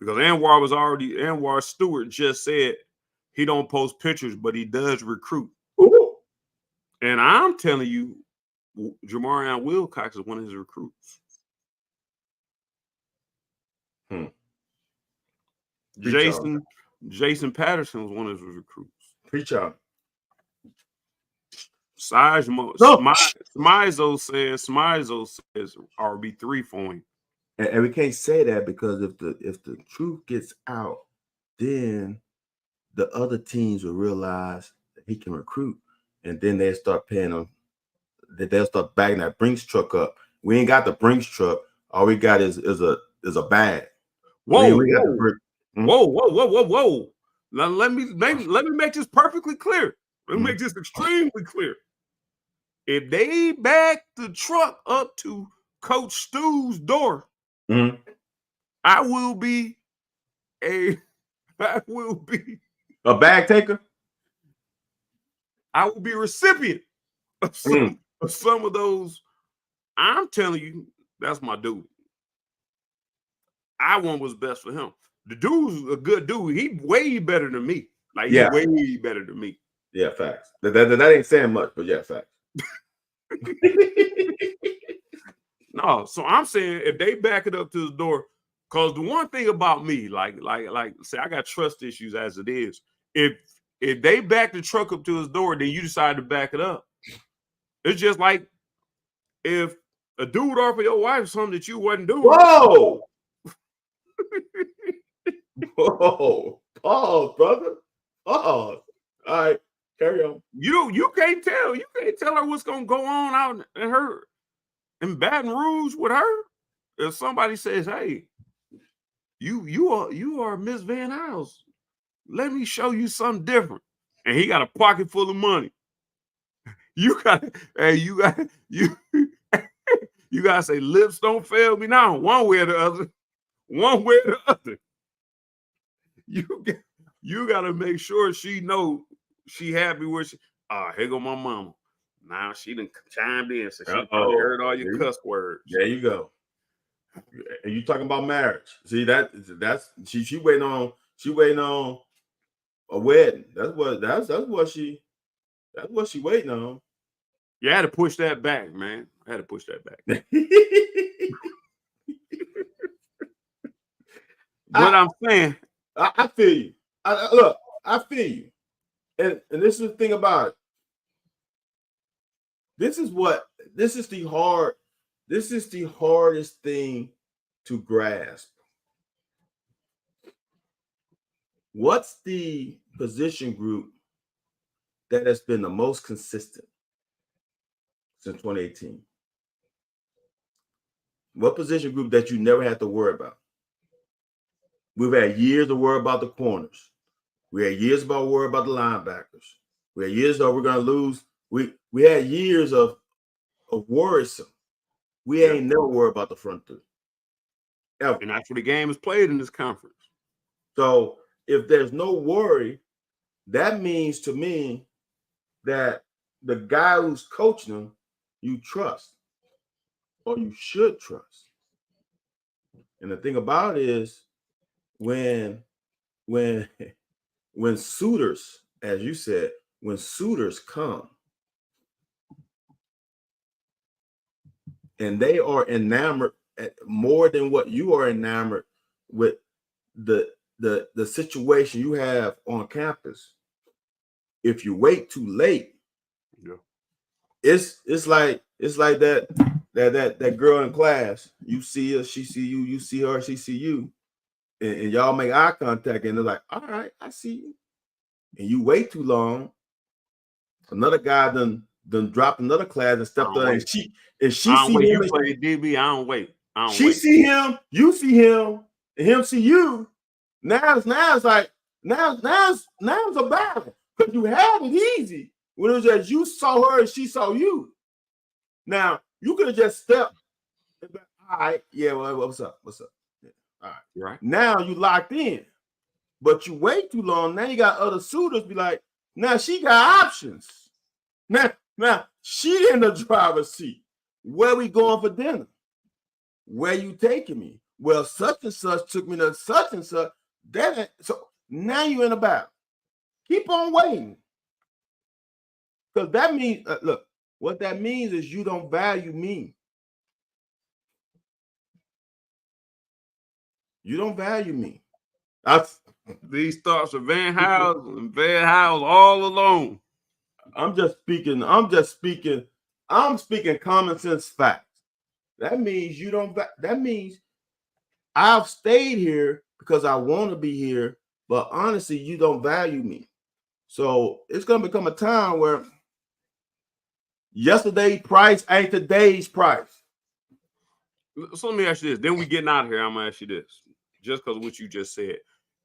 Because Anwar Stewart just said he don't post pictures, but he does recruit. Ooh. And I'm telling you, Jamarion Wilcox is one of his recruits. Jason Patterson was one of his recruits. Preach on. Smizo says RB3 for him. And we can't say that because if the truth gets out, then the other teams will realize that he can recruit, and then they start paying him. That they'll start bagging that Brinks truck up. We ain't got the Brinks truck. All we got is a bag. Whoa. Now let me make this perfectly clear. Let me make this extremely clear. If they back the truck up to Coach Stu's door, I will be a bag taker. I will be a recipient of some of those. I'm telling you, that's my dude. I want what's best for him. The dude's a good dude. He way better than me. Like, he's way better than me. Yeah, facts. That ain't saying much, but yeah, facts. No, so I'm saying if they back it up to his door, because the one thing about me, like, say I got trust issues as it is. If they back the truck up to his door, then you decide to back it up. It's just like if a dude offered your wife something that you wasn't doing. Whoa! Whoa! Pause, brother. Pause. All right, carry on. You can't tell. You can't tell her what's gonna go on out in her in Baton Rouge with her. If somebody says, "Hey, you are Miss Van Isles. Let me show you something different," and he got a pocket full of money. You gotta say, lips don't fail me now, one way or the other. One way or the other. You gotta make sure she know she happy where she. Here go my mama. Now she done chimed in, so she probably heard all your cuss words. There you go. And you talking about marriage? See that's she waiting on a wedding. That's what she waiting on. You had to push that back, man. I had to push that back. But I'm saying, I feel you. Look, I feel you. And this is the thing about it. This is the hardest thing to grasp. What's the position group that has been the most consistent since 2018? What position group that you never had to worry about? We've had years to worry about the corners. We had years about worry about the linebackers. We had years of we're gonna lose. We had years of worrisome. We ain't never worried about the front three. Ever. And that's what the game is played in this conference. So if there's no worry, that means to me that the guy who's coaching them, you trust, or you should trust. And the thing about it is when when when suitors, as you said, when suitors come and they are enamored more than what you are enamored with the situation you have on campus. If you wait too late, Yeah. it's like that girl in class. You see her, she see you. You see her, she see you, and y'all make eye contact, and they're like, "All right, I see you." And you wait too long. Another guy done dropped another class and stepped up, and she I don't see wait. him. You play DB. I don't wait. I don't She wait. see him, you see him, and him see you. Now it's like now it's a battle because you had it easy when it was just you saw her and she saw you. Now you could have just stepped. All right, yeah. Well, what's up? Yeah, all right. Right. Now you locked in, but you wait too long. Now you got other suitors be like, now she got options. Now she in the driver's seat. Where we going for dinner? Where you taking me? Well, such and such took me to such and such. So now you're in a battle. Keep on waiting. Because that means, look, what that means is you don't value me. You don't value me. These thoughts of Van House and Van House all alone. I'm speaking common sense facts. That means you don't, that means I've stayed here because I want to be here, but honestly, you don't value me. So it's going to become a time where yesterday's price ain't today's price. So let me ask you this. Then we getting out of here. I'm gonna ask you this, just because of what you just said.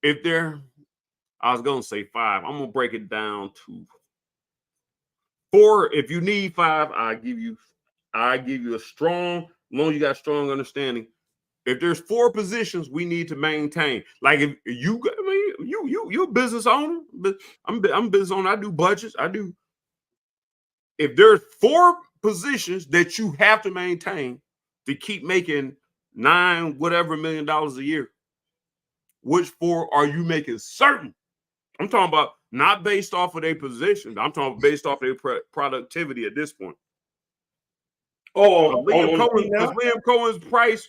If there, I was gonna say 5. I'm gonna break it down to 4. If you need 5, I give you a strong. As long as you got strong understanding. If there's 4 positions we need to maintain, like if you, I mean, you're a business owner, but I'm a business owner. I do budgets. I do. If there's 4 positions that you have to maintain to keep making $9 whatever million a year, which 4 are you making certain? I'm talking about not based off of their position. I'm talking based off of their productivity at this point. Oh, because Liam Cohen's price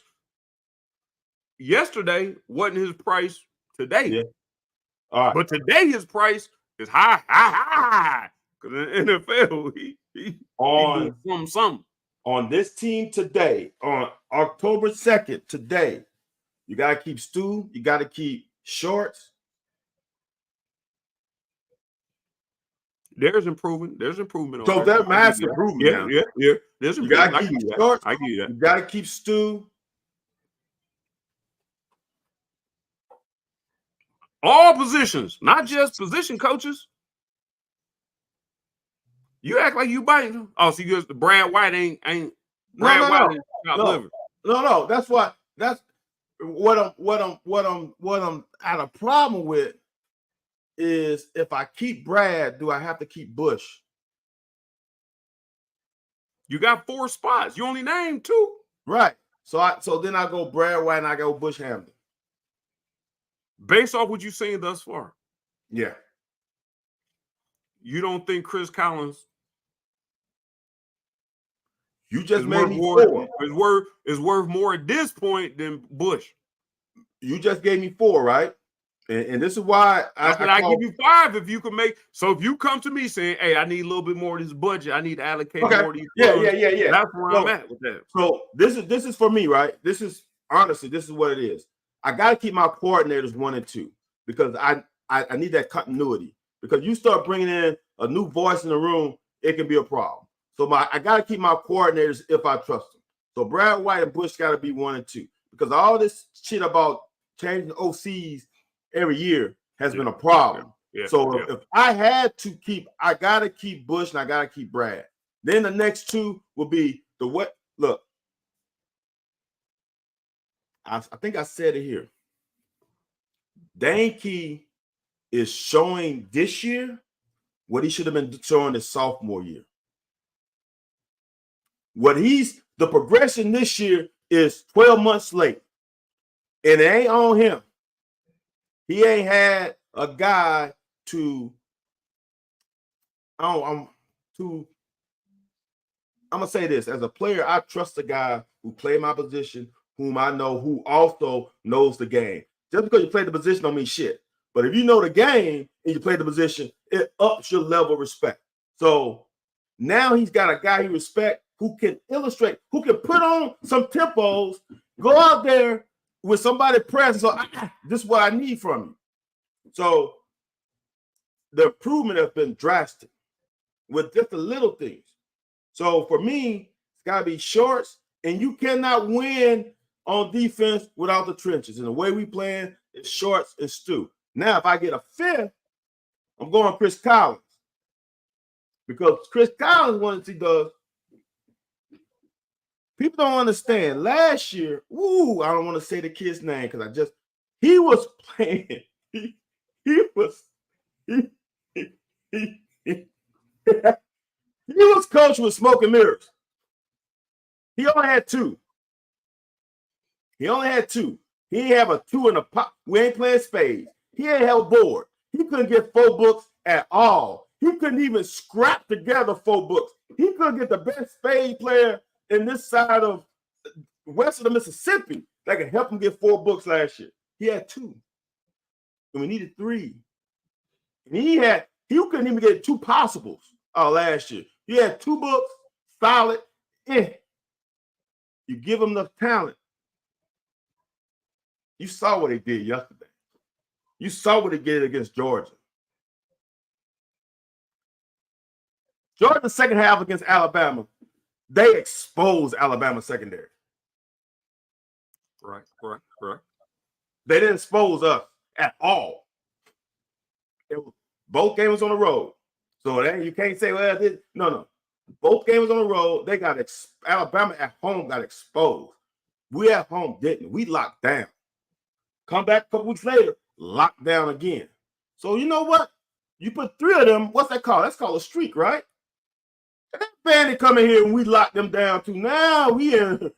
yesterday wasn't his price today. Yeah. All right. But today his price is high. Because in the NFL, he doing something. On this team today, on October 2nd, today, you got to keep Stu. You got to keep Shorts. There's improvement. There's improvement. So there's massive improvement now. Yeah. There's improvement. I give you that. I give you that. You got to keep Stu. All positions, not just position coaches. You act like you biting. Oh, see, the Brad White ain't Brad White ain't not living. No. That's what I'm at a problem with is if I keep Brad, do I have to keep Bush? You got 4 spots. You only named 2. Right. So then I go Brad White and I go Bush Hamilton. Based off what you've seen thus far. Yeah. You don't think Chris Collins you just made me 4. Is worth more at this point than Bush. You just gave me 4, right? And this is why I give you 5 if you can make. So if you come to me saying, "Hey, I need a little bit more of this budget. I need to allocate more of these." Yeah. That's where I'm at with that. So this is for me, right? This is honestly, this is what it is. I got to keep my coordinators 1 and 2 because I need that continuity. Because you start bringing in a new voice in the room, it can be a problem. So I got to keep my coordinators if I trust them. So Brad White and Bush got to be 1 and 2 because all this shit about changing OCs every year has been a problem. If I had to keep, I got to keep Bush and I got to keep Brad. Then the next 2 will be the what? Look, I think I said it here. Dane Key is showing this year what he should have been showing his sophomore year. The progression this year is 12 months late. And it ain't on him. He ain't had a guy I'm gonna say this. As a player, I trust a guy who played my position, whom I know who also knows the game. Just because you play the position don't mean shit. But if you know the game and you play the position, it ups your level of respect. So now he's got a guy he respects who can illustrate, who can put on some tempos, go out there with somebody present. So this is what I need from you. So the improvement has been drastic with just the little things. So for me, it's got to be shorts, and you cannot win on defense without the trenches. And the way we playing is shorts and Stu. Now, if I get a fifth, I'm going Chris Collins. Because Chris Collins, once he does, people don't understand. Last year, I don't want to say the kid's name because he was playing. He was coached with smoke and mirrors. He only had two. He didn't have a 2 in the pot. We ain't playing spades. He ain't held board. He couldn't get 4 books at all. He couldn't even scrap together 4 books. He couldn't get the best spade player in this side of west of the Mississippi that could help him get 4 books last year. He had 2. And we needed 3. And he couldn't even get 2 possibles last year. He had 2 books, solid. You give him enough talent. You saw what they did yesterday. You saw what they did against Georgia. Georgia's second half against Alabama, they exposed Alabama secondary. Right. They didn't expose us at all. Both games on the road. So you can't say, well, no. Both games on the road, they got Alabama at home got exposed. We at home didn't. We locked down. Come back a couple weeks later, locked down again. So you know what? You put 3 of them, what's that called? That's called a streak, right? That bandit come in here and we lock them down too. Now we in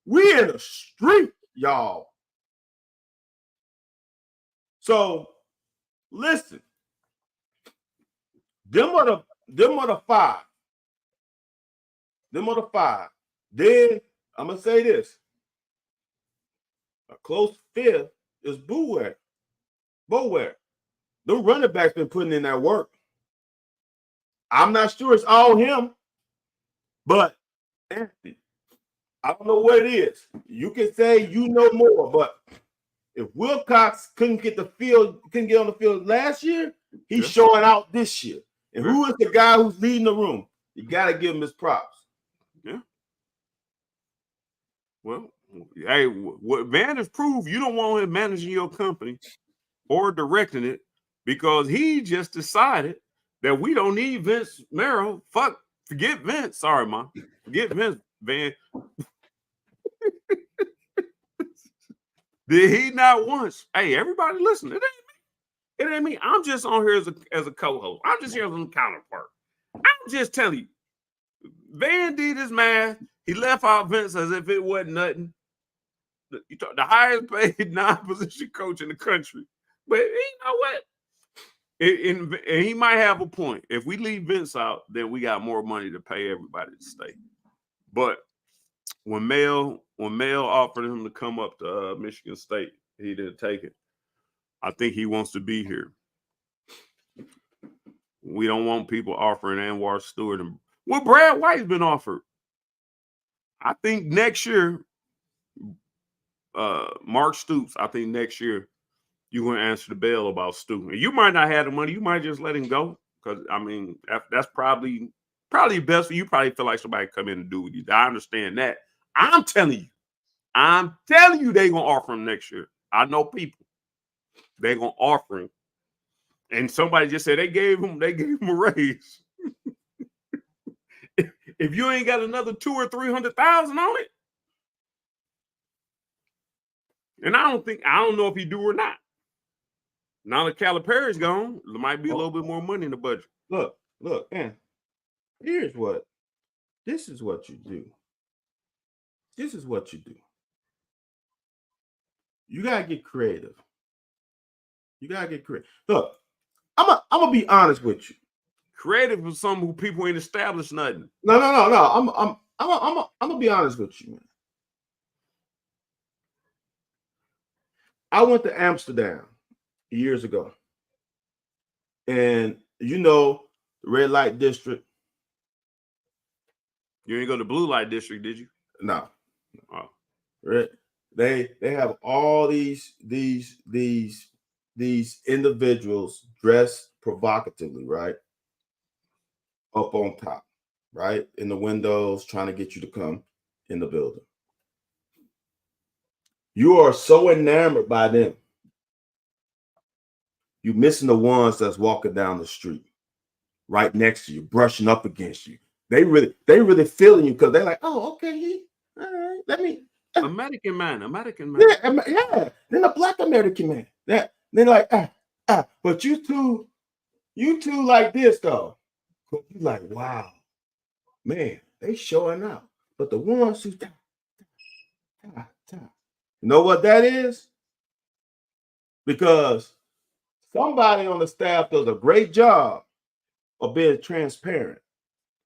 a streak, y'all. So listen, them are the 5. Them are the 5. Then I'm gonna say this: a close 5th is Bower. The running backs been putting in that work. I'm not sure it's all him, but Anthony, I don't know what it is. You can say you know more, but if Wilcox couldn't get on the field last year, he's showing out this year. And who is the guy who's leading the room? You got to give him his props. Yeah. Well, hey, what Van has proved, you don't want him managing your company or directing it because he just decided that we don't need Vince Merrill. Forget Vince. Sorry, Ma. Forget Vince, Van. Did he not once? Hey, everybody listen. It ain't me. I'm just on here as a co-host. I'm just here as a counterpart. I'm just telling you. Van did his math. He left out Vince as if it wasn't nothing. The highest paid non-position coach in the country. But you know what? And he might have a point. If we leave Vince out, then we got more money to pay everybody to stay. But when Mel offered him to come up to Michigan State, he didn't take it. I think he wants to be here. We don't want people offering Anwar Stewart. Brad White's been offered. I think next year, Mark Stoops, I think next year you're going to answer the bell about Stu. And you might not have the money. You might just let him go. Because, I mean, that's probably best for you. Probably feel like somebody come in and do with you. I understand that. I'm telling you they're going to offer him next year. I know people. They're going to offer him. And somebody just said they gave him a raise. If you ain't got another 200,000 or 300,000 on it, and I don't know if he do or not. Now that Calipari's gone, there might be a little bit more money in the budget. Look, and this is what you do. This is what you do. You gotta get creative. You gotta get creative. Look, I'm gonna be honest with you. Creative is some who people ain't established nothing. No. I'm gonna be honest with you, man. I went to Amsterdam years ago, and the red light district. You ain't go to blue light district, did you? No. Oh. Right. They have all these individuals dressed provocatively, right? Up on top, right? In the windows, trying to get you to come in the building. You are so enamored by them. You're missing the ones that's walking down the street, right next to you, brushing up against you. They really feeling you because they're like, oh, okay, all right, let me. American man. Yeah. Then a black American man. They're like, but you two like this though. But you like, wow, man, they showing out. But the ones who, you know what that is? Because somebody on the staff does a great job of being transparent,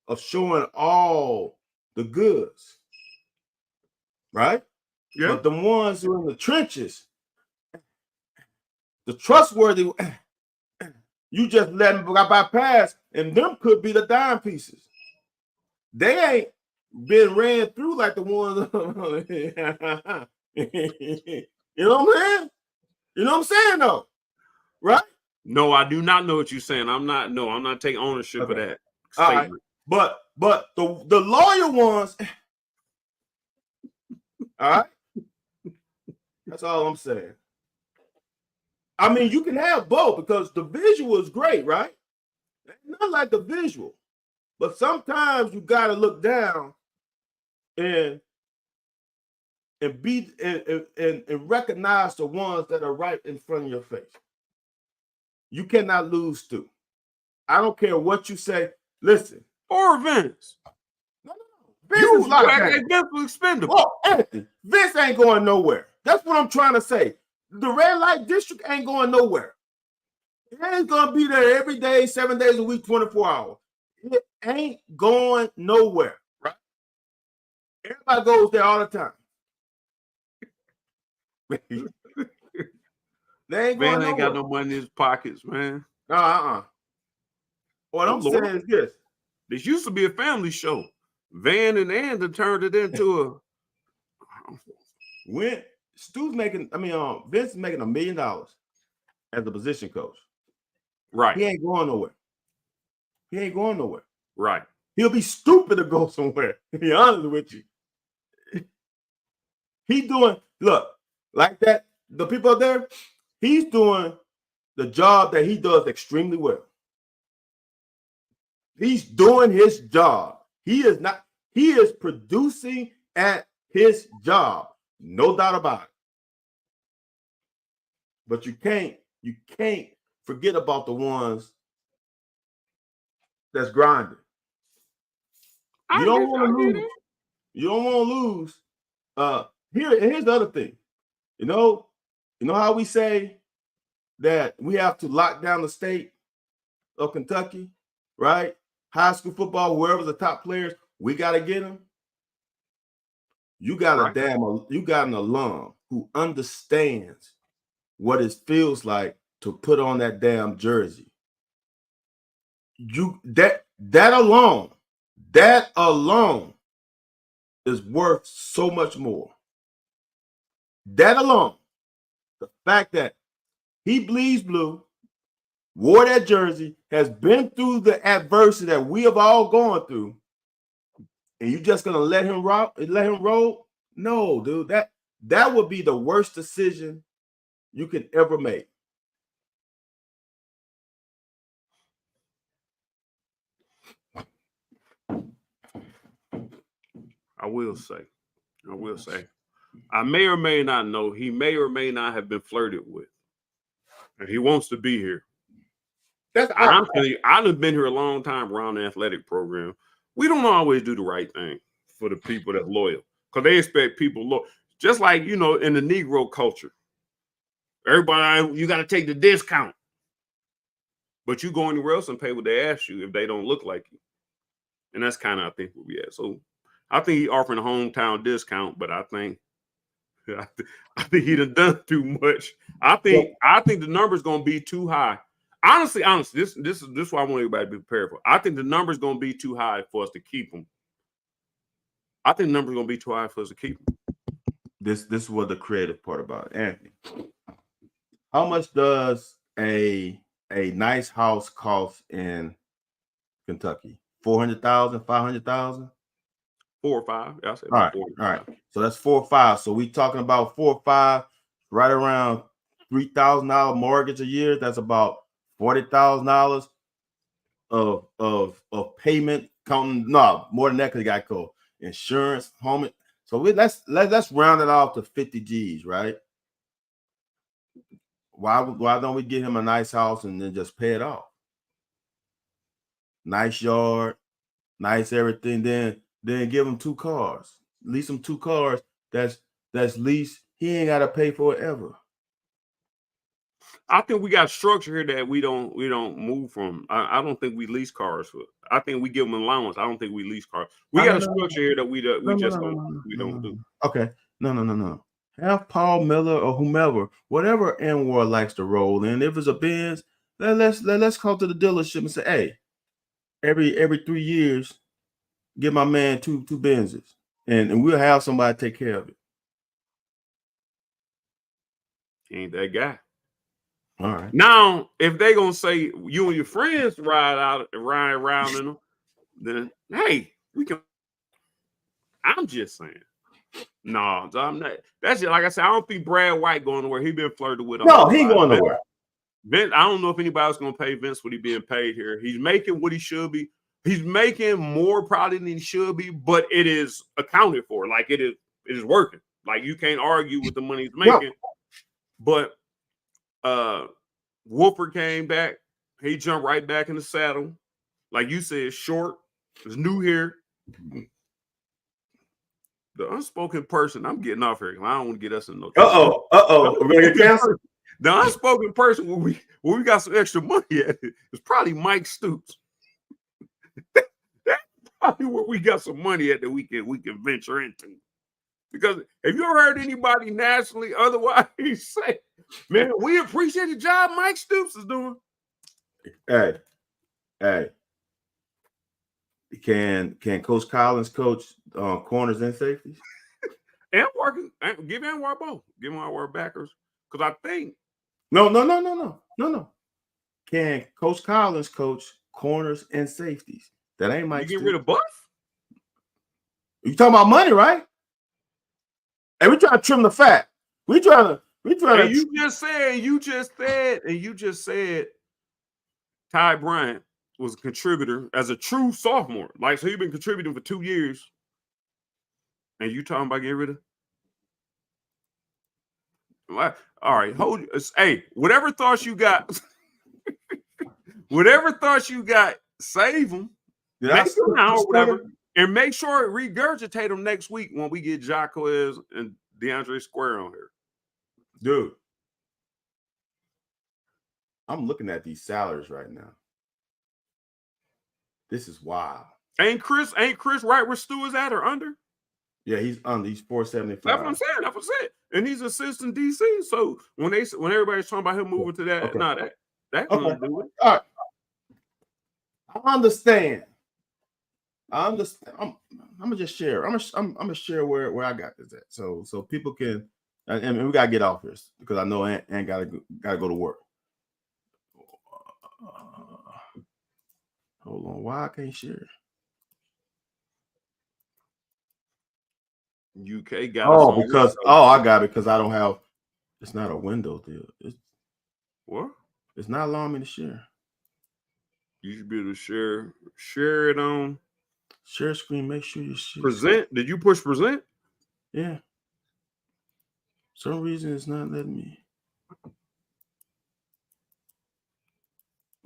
of showing all the goods, right? Yeah. But the ones who are in the trenches, the trustworthy, you just let them bypass, and them could be the dime pieces. They ain't been ran through like the ones. You know what I'm saying? You know what I'm saying, though, right? No, I do not know what you're saying. I'm not taking ownership of that statement. Right. But the lawyer ones, all right. That's all I'm saying. I mean, you can have both because the visual is great, right? Not like the visual, but sometimes you got to look down and be and recognize the ones that are right in front of your face. You cannot lose to. I don't care what you say. Listen. Or Vince. No. Vince is locked down. Vince was expendable. Well, Anthony, Vince ain't going nowhere. That's what I'm trying to say. The red light district ain't going nowhere. It ain't going to be there every day, 7 days a week, 24 hours. It ain't going nowhere, right? Everybody goes there all the time. They ain't going Man ain't nowhere. got no money in his pockets, man. What I'm saying is this. This used to be a family show. Van and Andy turned it into a. When Vince is making $1 million as a position coach. Right. He ain't going nowhere. Right. He'll be stupid to go somewhere, to be honest with you. Look, like that, the people up there, he's doing the job that he does extremely well. He's doing his job. He is producing at his job. No doubt about it. But you can't forget about the ones that's grinding. You don't want to lose. You don't want to lose. Here's the other thing. You know how we say that we have to lock down the state of Kentucky, right? High school football, wherever the top players, we got to get them. You got an alum who understands what it feels like to put on that damn jersey. That alone is worth so much more. That alone, the fact that he bleeds blue, wore that jersey, has been through the adversity that we have all gone through, and you just gonna let him roll? No, dude, that would be the worst decision you can ever make. I will say, I may or may not know. He may or may not have been flirted with. And he wants to be here. That's I'm telling you, I've been here a long time around the athletic program. We don't always do the right thing for the people that's loyal because they expect people loyal. Just like, you know, in the Negro culture, everybody, you got to take the discount. But you go anywhere else and pay what they ask you if they don't look like you. And that's kind of, I think, where we at. So I think he's offering a hometown discount, but I think he done too much. I think the number's gonna be too high. Honestly, this is why I want everybody to be prepared for. I think the number's gonna be too high for us to keep him. I think the number's gonna be too high for us to keep him. This is what the creative part about it. Anthony. How much does a nice house cost in Kentucky? 400,000, 500,000? 4 or 5. I said All right, 4 all right. So that's 4 or 5. So we talking about 4 or 5, right around $3,000 mortgage a year. That's about $40,000 of payment. Counting more than that because you got to go insurance, home. So let's round it off to 50 G's, right? Why don't we get him a nice house and then just pay it off? Nice yard, nice everything. Then give him 2 cars. Lease him 2 cars. That's lease. He ain't got to pay for it ever. I think we got structure here that we don't move from. I don't think we lease cars for. I think we give them allowance. I don't think we lease cars. We got a structure here that we don't do. Okay, no. Have Paul Miller or whomever, whatever Anwar likes to roll in. If it's a Benz, let's call to the dealership and say, hey, every 3 years, give my man two Benzes, and we'll have somebody take care of it. He ain't that guy. All right. Now, if they gonna say you and your friends ride around in them, then hey, we can. I'm just saying. No, I'm not. That's just like I said. I don't think Brad White going nowhere. He been flirted with. No, he ain't going nowhere. Vince, I don't know if anybody's gonna pay Vince what he being paid here. He's making what he should be. He's making more probably than he should be, but it is accounted for. Like it is working. Like you can't argue with the money he's making. No. But Wolford came back. He jumped right back in the saddle. Like you said, short. It's new here. The unspoken person. I'm getting off here. I don't want to get us in no trouble. We're gonna get canceled. The unspoken person where we got some extra money at is probably Mike Stoops. That's probably where we got some money at that we can venture into. Because have you ever heard anybody nationally otherwise say, man, we appreciate the job Mike Stoops is doing? Hey. Can Coach Collins coach corners and safeties? Give Anwar both. Give Anwar backers. Because I think No. Can Coach Collins coach corners and safeties? That ain't Mike. You get rid of Buff? You talking about money, right? Hey, we trying to trim the fat. We trying to. You just said Ty Bryant was a contributor as a true sophomore. Like, so he's been contributing for 2 years. And you talking about getting rid of? All right, hey, whatever thoughts you got, save them. And make sure it regurgitate them next week when we get Jacquez and DeAndre Square on here. Dude, I'm looking at these salaries right now. This is wild. Ain't Chris right where Stu is at or under? Yeah, he's under. He's 475. That's what I'm saying. And he's assistant DC. So when everybody's talking about him moving to that, that gonna do it. All right. I understand. I'm gonna just share. I'm gonna share where I got this at. So people can, and we gotta get off this because I know Ant gotta go to work. Hold on, why I can't share? UK got I got it because I don't have. It's not a window deal. What? It's not allowing me to share. You should be able to share it on share screen. Make sure you share. Present. Did you push present? Yeah. For some reason it's not letting me.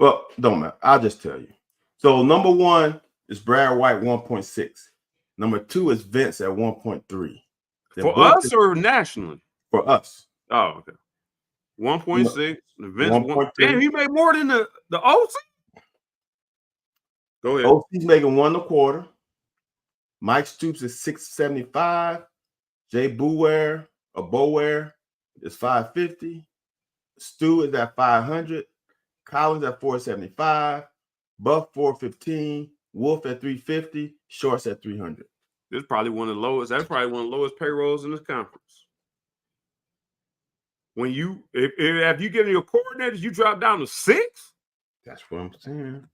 Well, don't matter. I'll just tell you. So number 1 is Brad White 1.6. Number 2 is Vince at 1.3. For us or nationally? For us. Oh, okay. 1.6. Vince 1.3. Damn, he made more than the OC. Go ahead. OC's making 1.25. Mike Stoops is 675. Jay Bower is 550. Stu is at 500. Collins at 475. Buff 415. Wolf at 350. Shorts at 300. This is probably one of the lowest. That's probably one of the lowest payrolls in this conference. When you, if you get your coordinators, you drop down to 6. That's what I'm saying.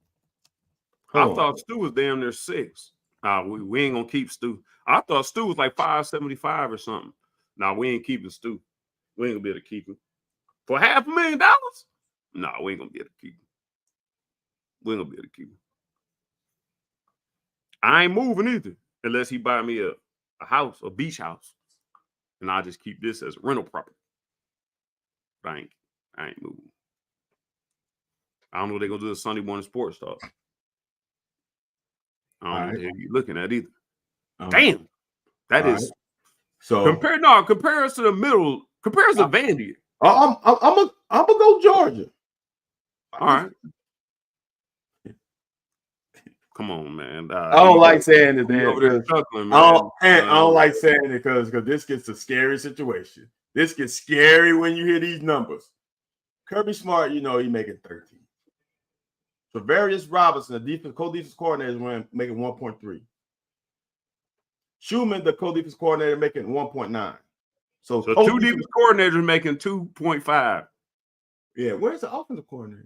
I thought Stu was damn near 6. We ain't gonna keep Stu. I thought Stu was like 575 or something. Nah, we ain't keeping Stu. We ain't gonna be able to keep him for $500,000. Nah, we ain't gonna be able to keep him. We ain't gonna be able to keep him. I ain't moving either unless he buy me a house, a beach house, and I'll just keep this as a rental property. But I ain't moving. I don't know what they're gonna do to Sunday morning sports talk. I don't know what you're looking at either. Damn, that is so compare us to the middle. Compare us to Vandy. I'm gonna go Georgia. All right. Come on, man. I don't like saying it, man. I don't like saying it because this gets a scary situation. This gets scary when you hear these numbers. Kirby Smart, he making 13. Travarius Robinson, the co-defense coordinator, is making 1.3. Schumann, the co-defense coordinator, making 1.9. So 2 defense coordinators making 2.5. Yeah, where's the offensive coordinator?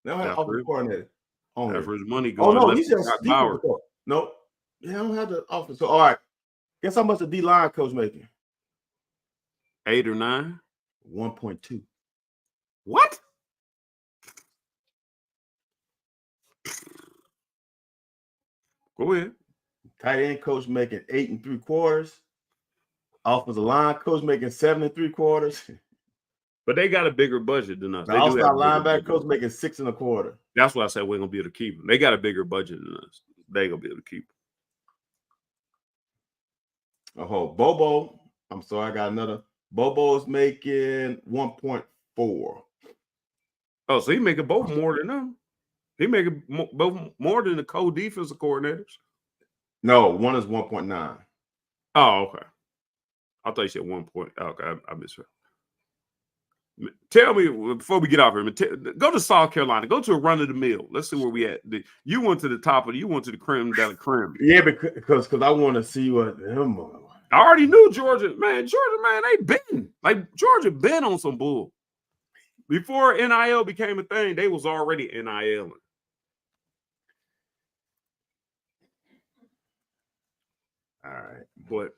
They don't have offensive coordinator. That's where his money going. Oh no, he's just defensive coach. Nope. Yeah, I don't have the offense. So all right. Guess how much the D-line coach making? 8 or 9? 1.2. What? Go ahead. Tight end coach making 8 3/4. Offensive line coach making 7 3/4. But they got a bigger budget than us. The outside linebacker coach making 6 1/4. That's why I said we're gonna be able to keep them. They got a bigger budget than us. They gonna be able to keep them. Oh, Bobo. I'm sorry, I got another. Bobo is making 1.4. Oh, so he making both more than them. He making both more than the co-defensive coordinators. No, one is 1.9. Oh, okay. I thought you said 1 point. Okay, I misread. Tell me before we get off here. Go to South Carolina. Go to a run of the mill. Let's see where we at. You went to the top of. You went to the creme de la creme. Yeah, because I want to see what them. I already knew Georgia, man. They been like Georgia been on some bull. Before NIL became a thing, they was already NILing. All right, but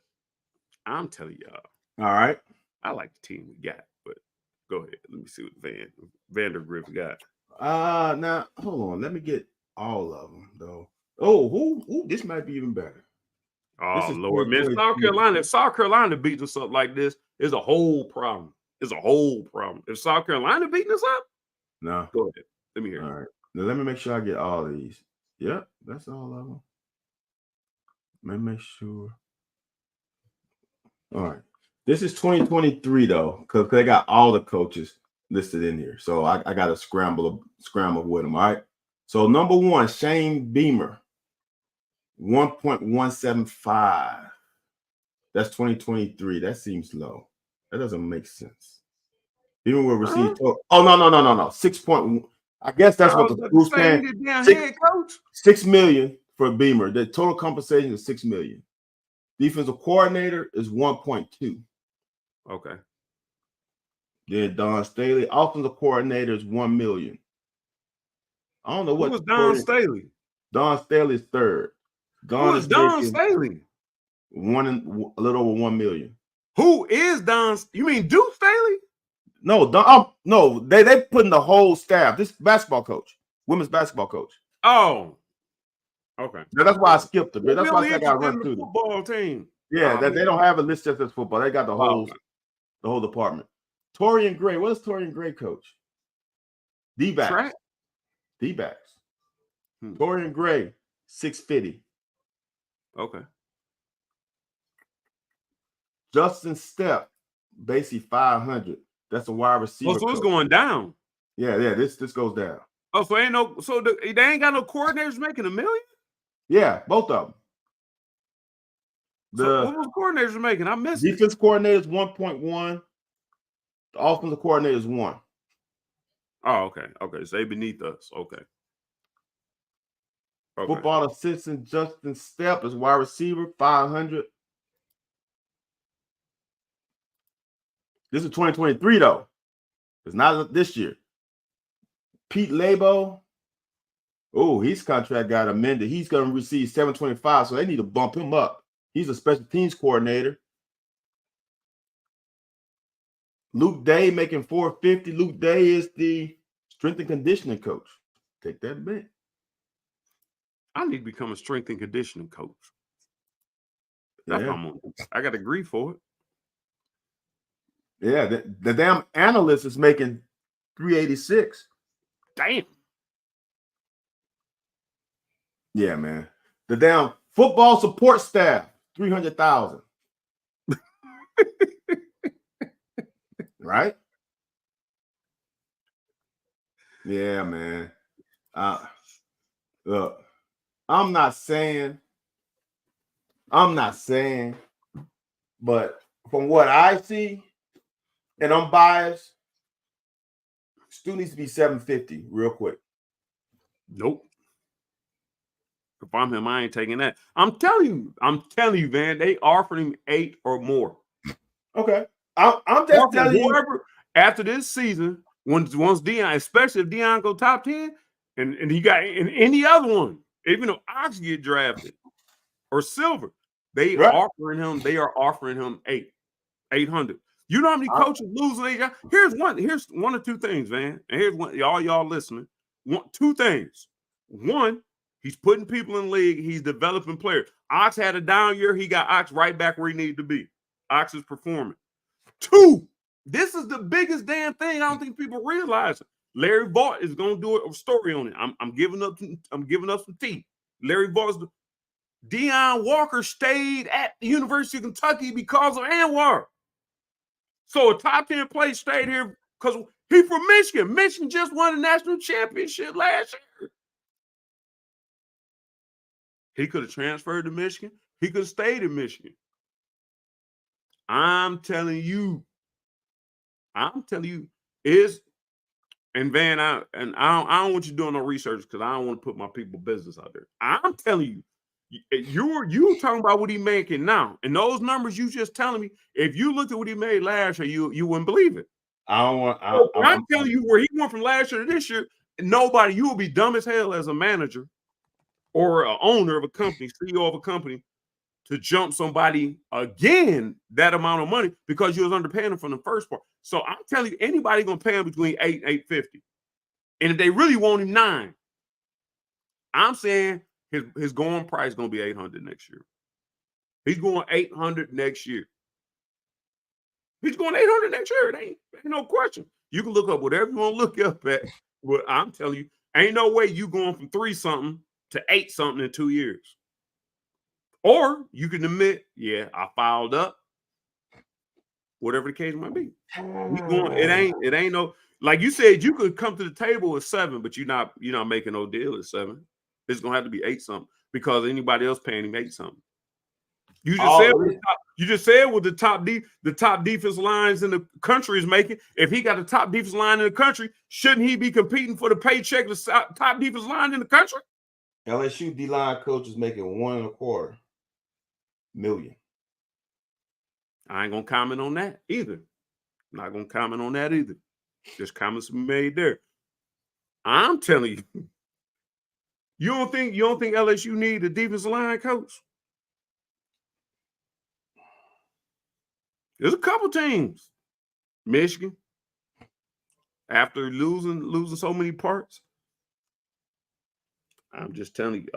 I'm telling y'all. All right, I like the team we got, but go ahead. Let me see what Vandergrift got. Now hold on. Let me get all of them though. Oh, who? This might be even better. Oh Lord, man, South Carolina. If South Carolina beats us up like this, it's a whole problem. It's a whole problem. If South Carolina beating us up, no. Go ahead. Let me hear. All right. Now let me make sure I get all of these. Yep, that's all of them. Let me make sure. All right. This is 2023 though, because they got all the coaches listed in here. So I got to scramble with them. All right. So number 1, Shane Beamer, 1.175. That's 2023. That seems low. That doesn't make sense. Even with received. Oh no. 6. I guess that's what the school's paying. $6 million for Beamer. The total compensation is $6 million. Defensive coordinator is 1.2. Okay. Then Don Staley, offensive coordinator is $1 million. I don't know what. Who was Don Staley? Don Staley is third. Who was Don Staley? A little over $1 million. Who is Don? You mean Duke Staley? No, no. They putting the whole staff. This basketball coach, women's basketball coach. Oh, okay. Now, that's why I skipped a bit. That's why I got to run through the football team. Yeah, they don't have a list just as football. They got the whole department. Torian Gray. What is Torian Gray coach? D-backs. Track? D-backs. Torian Gray, 650. Okay. Justin Stepp, basically 500. That's a wide receiver. Oh, so it's coach. going down. Yeah. This goes down. Oh, so they ain't got no coordinators making $1 million? Yeah, both of them. So what was coordinators making? I missed it. Defense coordinator is 1.1. The offensive coordinator is 1. Oh, okay. Okay. So they beneath us. Okay. Football assistant Justin Stepp is wide receiver, 500. This is 2023, though. It's not this year. Pete Labo, his contract got amended. He's going to receive $725, so they need to bump him up. He's a special teams coordinator. Luke Day making $450. Luke Day is the strength and conditioning coach. Take that back. I need to become a strength and conditioning coach. That's Yeah. what I'm on. I got to agree for it. Yeah, the damn analyst is making $386. Damn. Yeah, man. The damn football support staff, $300,000. Right? Yeah, man. Look, I'm not saying, but from what I see, and I'm biased, still needs to be $750 real quick. Nope. If I'm him, I ain't taking that. I'm telling you, man, they offered him 8 or more. Okay. I'm just telling you, after this season, once Deion, especially if Deion go top 10, and he got in any other one, even if Ox get drafted or Silver, they are offering him 800. You know how many coaches losing they got? Here's one or two things, man. And here's one, y'all listening. Two things. One, he's putting people in the league. He's developing players. Ox had a down year. He got Ox right back where he needed to be. Ox is performing. Two, this is the biggest damn thing. I don't think people realize it. Larry Vaught is going to do a story on it. I'm giving up some tea. Larry Vaught's Deion Walker stayed at the University of Kentucky because of Anwar. So a top 10 player stayed here because he from Michigan. Michigan just won the national championship last year. He could have transferred to Michigan. He could have stayed in Michigan. I'm telling you, is and Van, I don't want you doing no research because I don't want to put my people business out there. I'm telling you, you talking about what he making now, and those numbers you just telling me. If you looked at what he made last year, you wouldn't believe it. I'm telling you where he went from last year to this year. Nobody, you will be dumb as hell as a manager or an owner of a company, CEO of a company, to jump somebody again that amount of money because you was underpaying them from the first part. So I'm telling you, anybody gonna pay him between $8 and $850, and if they really want him $9, I'm saying his going price is gonna be $800 next year. He's going $800 next year. He's going $800 next year. It ain't no question. You can look up whatever you want to look up at, but I'm telling you, ain't no way you going from 3-something to 8-something in 2 years. Or you can admit, yeah, I fouled up. Whatever the case might be. It ain't no, like you said, you could come to the table with 7, but you're not making no deal at 7. It's gonna have to be 8-something because anybody else paying him 8-something. You just said what the top defense lines in the country is making. If he got the top defense line in the country, shouldn't he be competing for the paycheck of the top defense line in the country? LSU D-line coach is making $1.25 million. I ain't gonna comment on that either. Not gonna comment on that either. Just comments made there. I'm telling you, you don't think LSU need a defensive line coach? There's a couple teams. Michigan, after losing so many parts. I'm just telling you.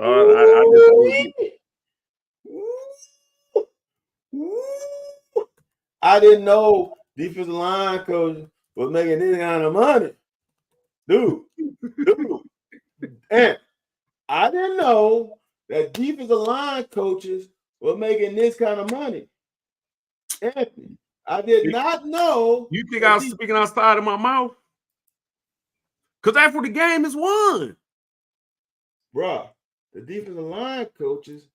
I didn't know defensive line coach was making this kind of money. dude. And I didn't know that defensive line coaches were making this kind of money. Anthony, I did not know. You think I was speaking outside of my mouth? Because that's where the game is won. Bruh, the defensive line coaches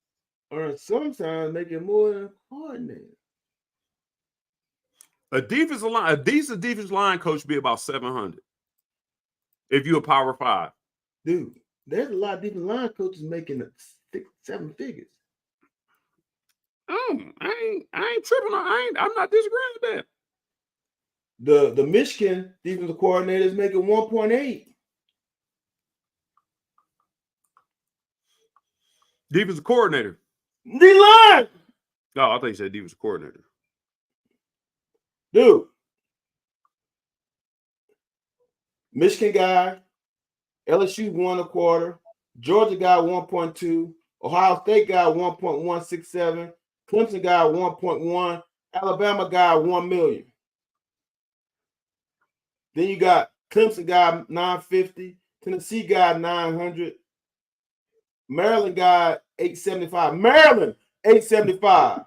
are sometimes making more than a coordinator. A decent defensive line coach be about 700. If you're a power 5. Dude, there's a lot of defensive line coaches making 6-7 figures. I ain't tripping. I'm not disagreeing with that. The Michigan defensive coordinator is making 1.8. Defensive coordinator. D-line. No, I thought you said defensive coordinator. Dude. Michigan guy, LSU 1.25, Georgia guy 1.2, Ohio State guy 1.167, Clemson guy 1.1, Alabama guy 1 million. Then you got Clemson guy 950, Tennessee guy 900, Maryland guy 875. Maryland 875.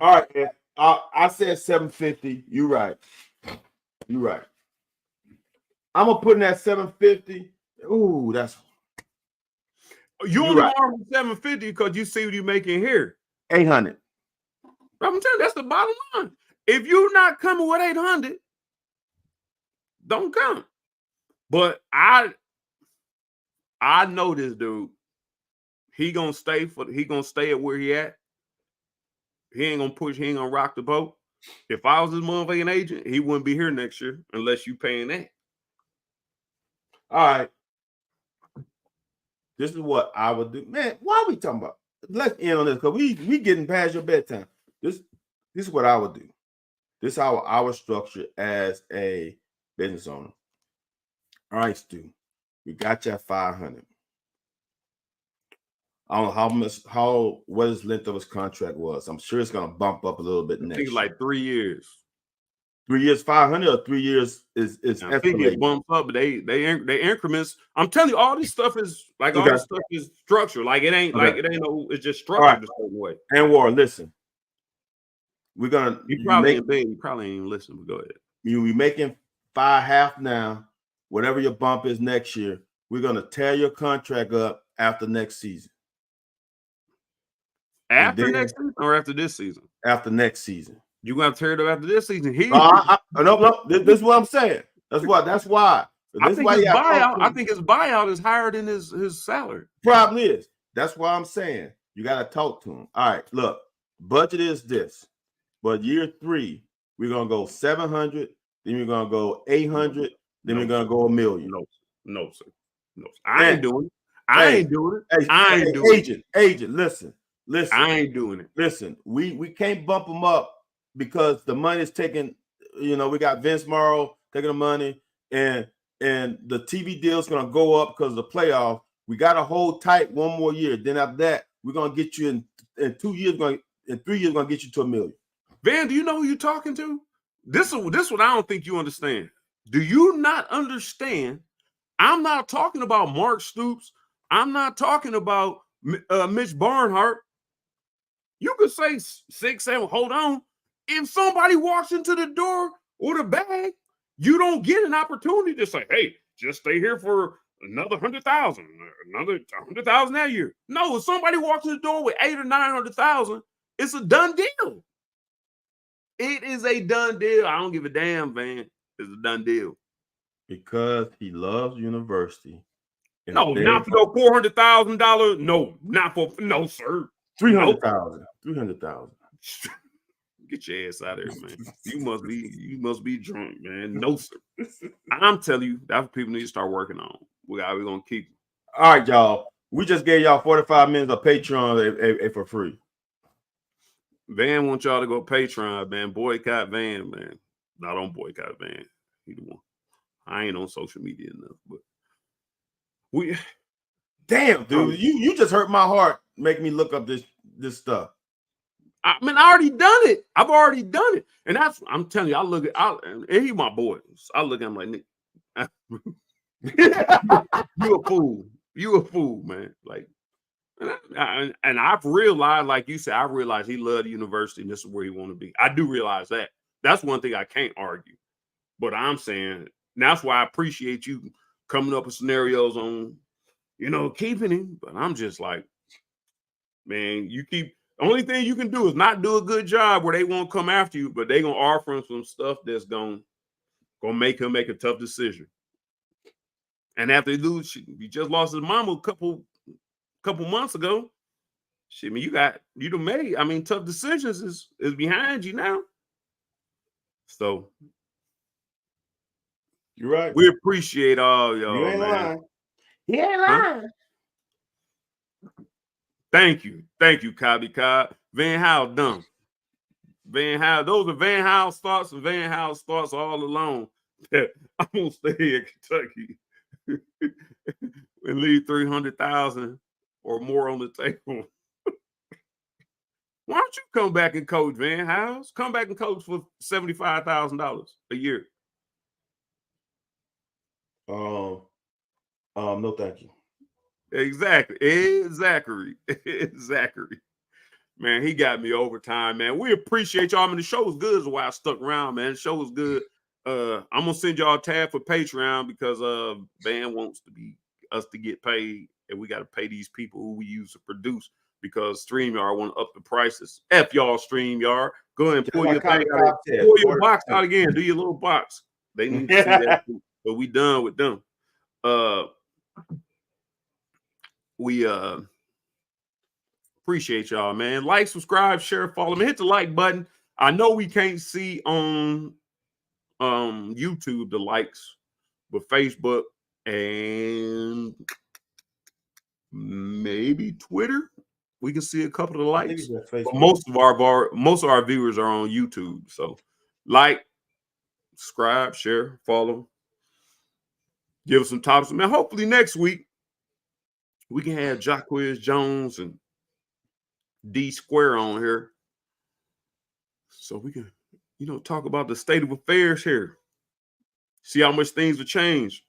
All right, man. I said 750. You're right. You're right. I'm gonna put in that 750. Ooh, that's you only want 750 because you see what you're making here. 800. I'm telling you, that's the bottom line. If you're not coming with 800, don't come. But I know this dude. He gonna stay at where he at. He ain't gonna push. He ain't gonna rock the boat. If I was his motherfucking agent, he wouldn't be here next year unless you paying that. All right. This is what I would do. Man, why are we talking about? Let's end on this because we getting past your bedtime. This is what I would do. This is how I would structure as a business owner. All right, Stu. We got you at 500. I don't know what his length of his contract was. I'm sure it's gonna bump up a little bit next year. Like 3 years. 3 years, 500, or 3 years is I think it bumps up, but they increments. I'm telling you, all this stuff is like all this stuff is structured. Like it ain't it's just structured a certain way. And War, listen. We're gonna you probably ain't even listening, but go ahead. We making 5.5 now. Whatever your bump is next year, we're gonna tear your contract up after next season. After next season or after this season? After next season. You're gonna tear it up after this season. No. This is what I'm saying. That's why. I think his buyout is higher than his salary. Probably is. That's why I'm saying you got to talk to him. All right, look, budget is this, but year 3 we're gonna go 700, then we're gonna go 800, then we're gonna go 1 million. No, sir. I ain't doing it. I ain't doing it. Agent, listen. I ain't doing it. Listen, we can't bump them up because the money's taking. We got Vince Morrow taking the money, and the TV deal's gonna go up because of the playoff. We got to hold tight 1 more year. Then after that, we're gonna get you in 2 years. In 3 years, gonna get you to 1 million. Van, do you know who you're talking to? This one I don't think you understand. Do you not understand? I'm not talking about Mark Stoops. I'm not talking about Mitch Barnhart. You could say 6, 7. Hold on. If somebody walks into the door with a bag, you don't get an opportunity to say, "Hey, just stay here for another 100,000, another 100,000 that year." No, if somebody walks in the door with 800,000 or 900,000, it's a done deal. It is a done deal. I don't give a damn, man. It's a done deal. Because he loves university. No, not for no $400,000. No, sir. 300,000. 300,000. Get your ass out of here, man. You must be drunk, man. No, sir. I'm telling you, that's what people need to start working on. We're gonna keep. All right, y'all. We just gave y'all 45 minutes of Patreon for free. Van wants y'all to go Patreon, man. Boycott Van, man. No, don't boycott Van. Either one. I ain't on social media enough, but damn, dude, you just hurt my heart. Make me look up this stuff. I mean, I already done it. I've already done it. And I'm telling you, and he my boy. So I look at him like, Nick, you a fool. You a fool, man. Like, and I've realized, like you said, I realized he loved the university and this is where he want to be. I do realize that. That's one thing I can't argue. But I'm saying that's why I appreciate you coming up with scenarios on, keeping him. But I'm just like, man, the only thing you can do is not do a good job where they won't come after you, but they gonna offer him some stuff that's gonna make him make a tough decision. And after he lose, he just lost his mama a couple months ago. Shit, I mean, you done made. I mean, tough decisions is behind you now. So you're right. We appreciate all y'all. You ain't man. lying. He ain't lying. Thank you, Cobby Cobb. Van Hal done. Van Hal, those are Van Hal's thoughts and Van Hal's thoughts all alone. I'm gonna stay in Kentucky and leave 300,000 or more on the table. Why don't you come back and coach, Van Hals? Come back and coach for $75,000 a year. No, thank you. Exactly. Zachary. Man, he got me overtime, man. We appreciate y'all. I mean, the show was good. Is why I stuck around, man. The show was good. I'm gonna send y'all a tab for Patreon because Van wants us to get paid, and we got to pay these people who we use to produce because StreamYard want to up the prices. F y'all, StreamYard. Go ahead and pull your thing out. Pull your box out again. Do your little box. They need to see that, but we done with them. We appreciate y'all, man. Like, subscribe, share, follow me. Hit the like button. I know we can't see on YouTube the likes, but Facebook and maybe Twitter, we can see a couple of likes. But most of our viewers are on YouTube. So like, subscribe, share, follow. Give us some topics. Man, hopefully next week we can have Jacquez Jones and D Square on here, so we can, talk about the state of affairs here. See how much things have changed.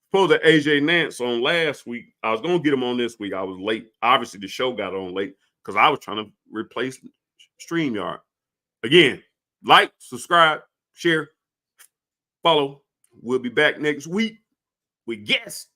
Supposed to AJ Nance on last week. I was gonna get him on this week. I was late. Obviously, the show got on late because I was trying to replace StreamYard. Again, like, subscribe, share, follow. We'll be back next week with guests.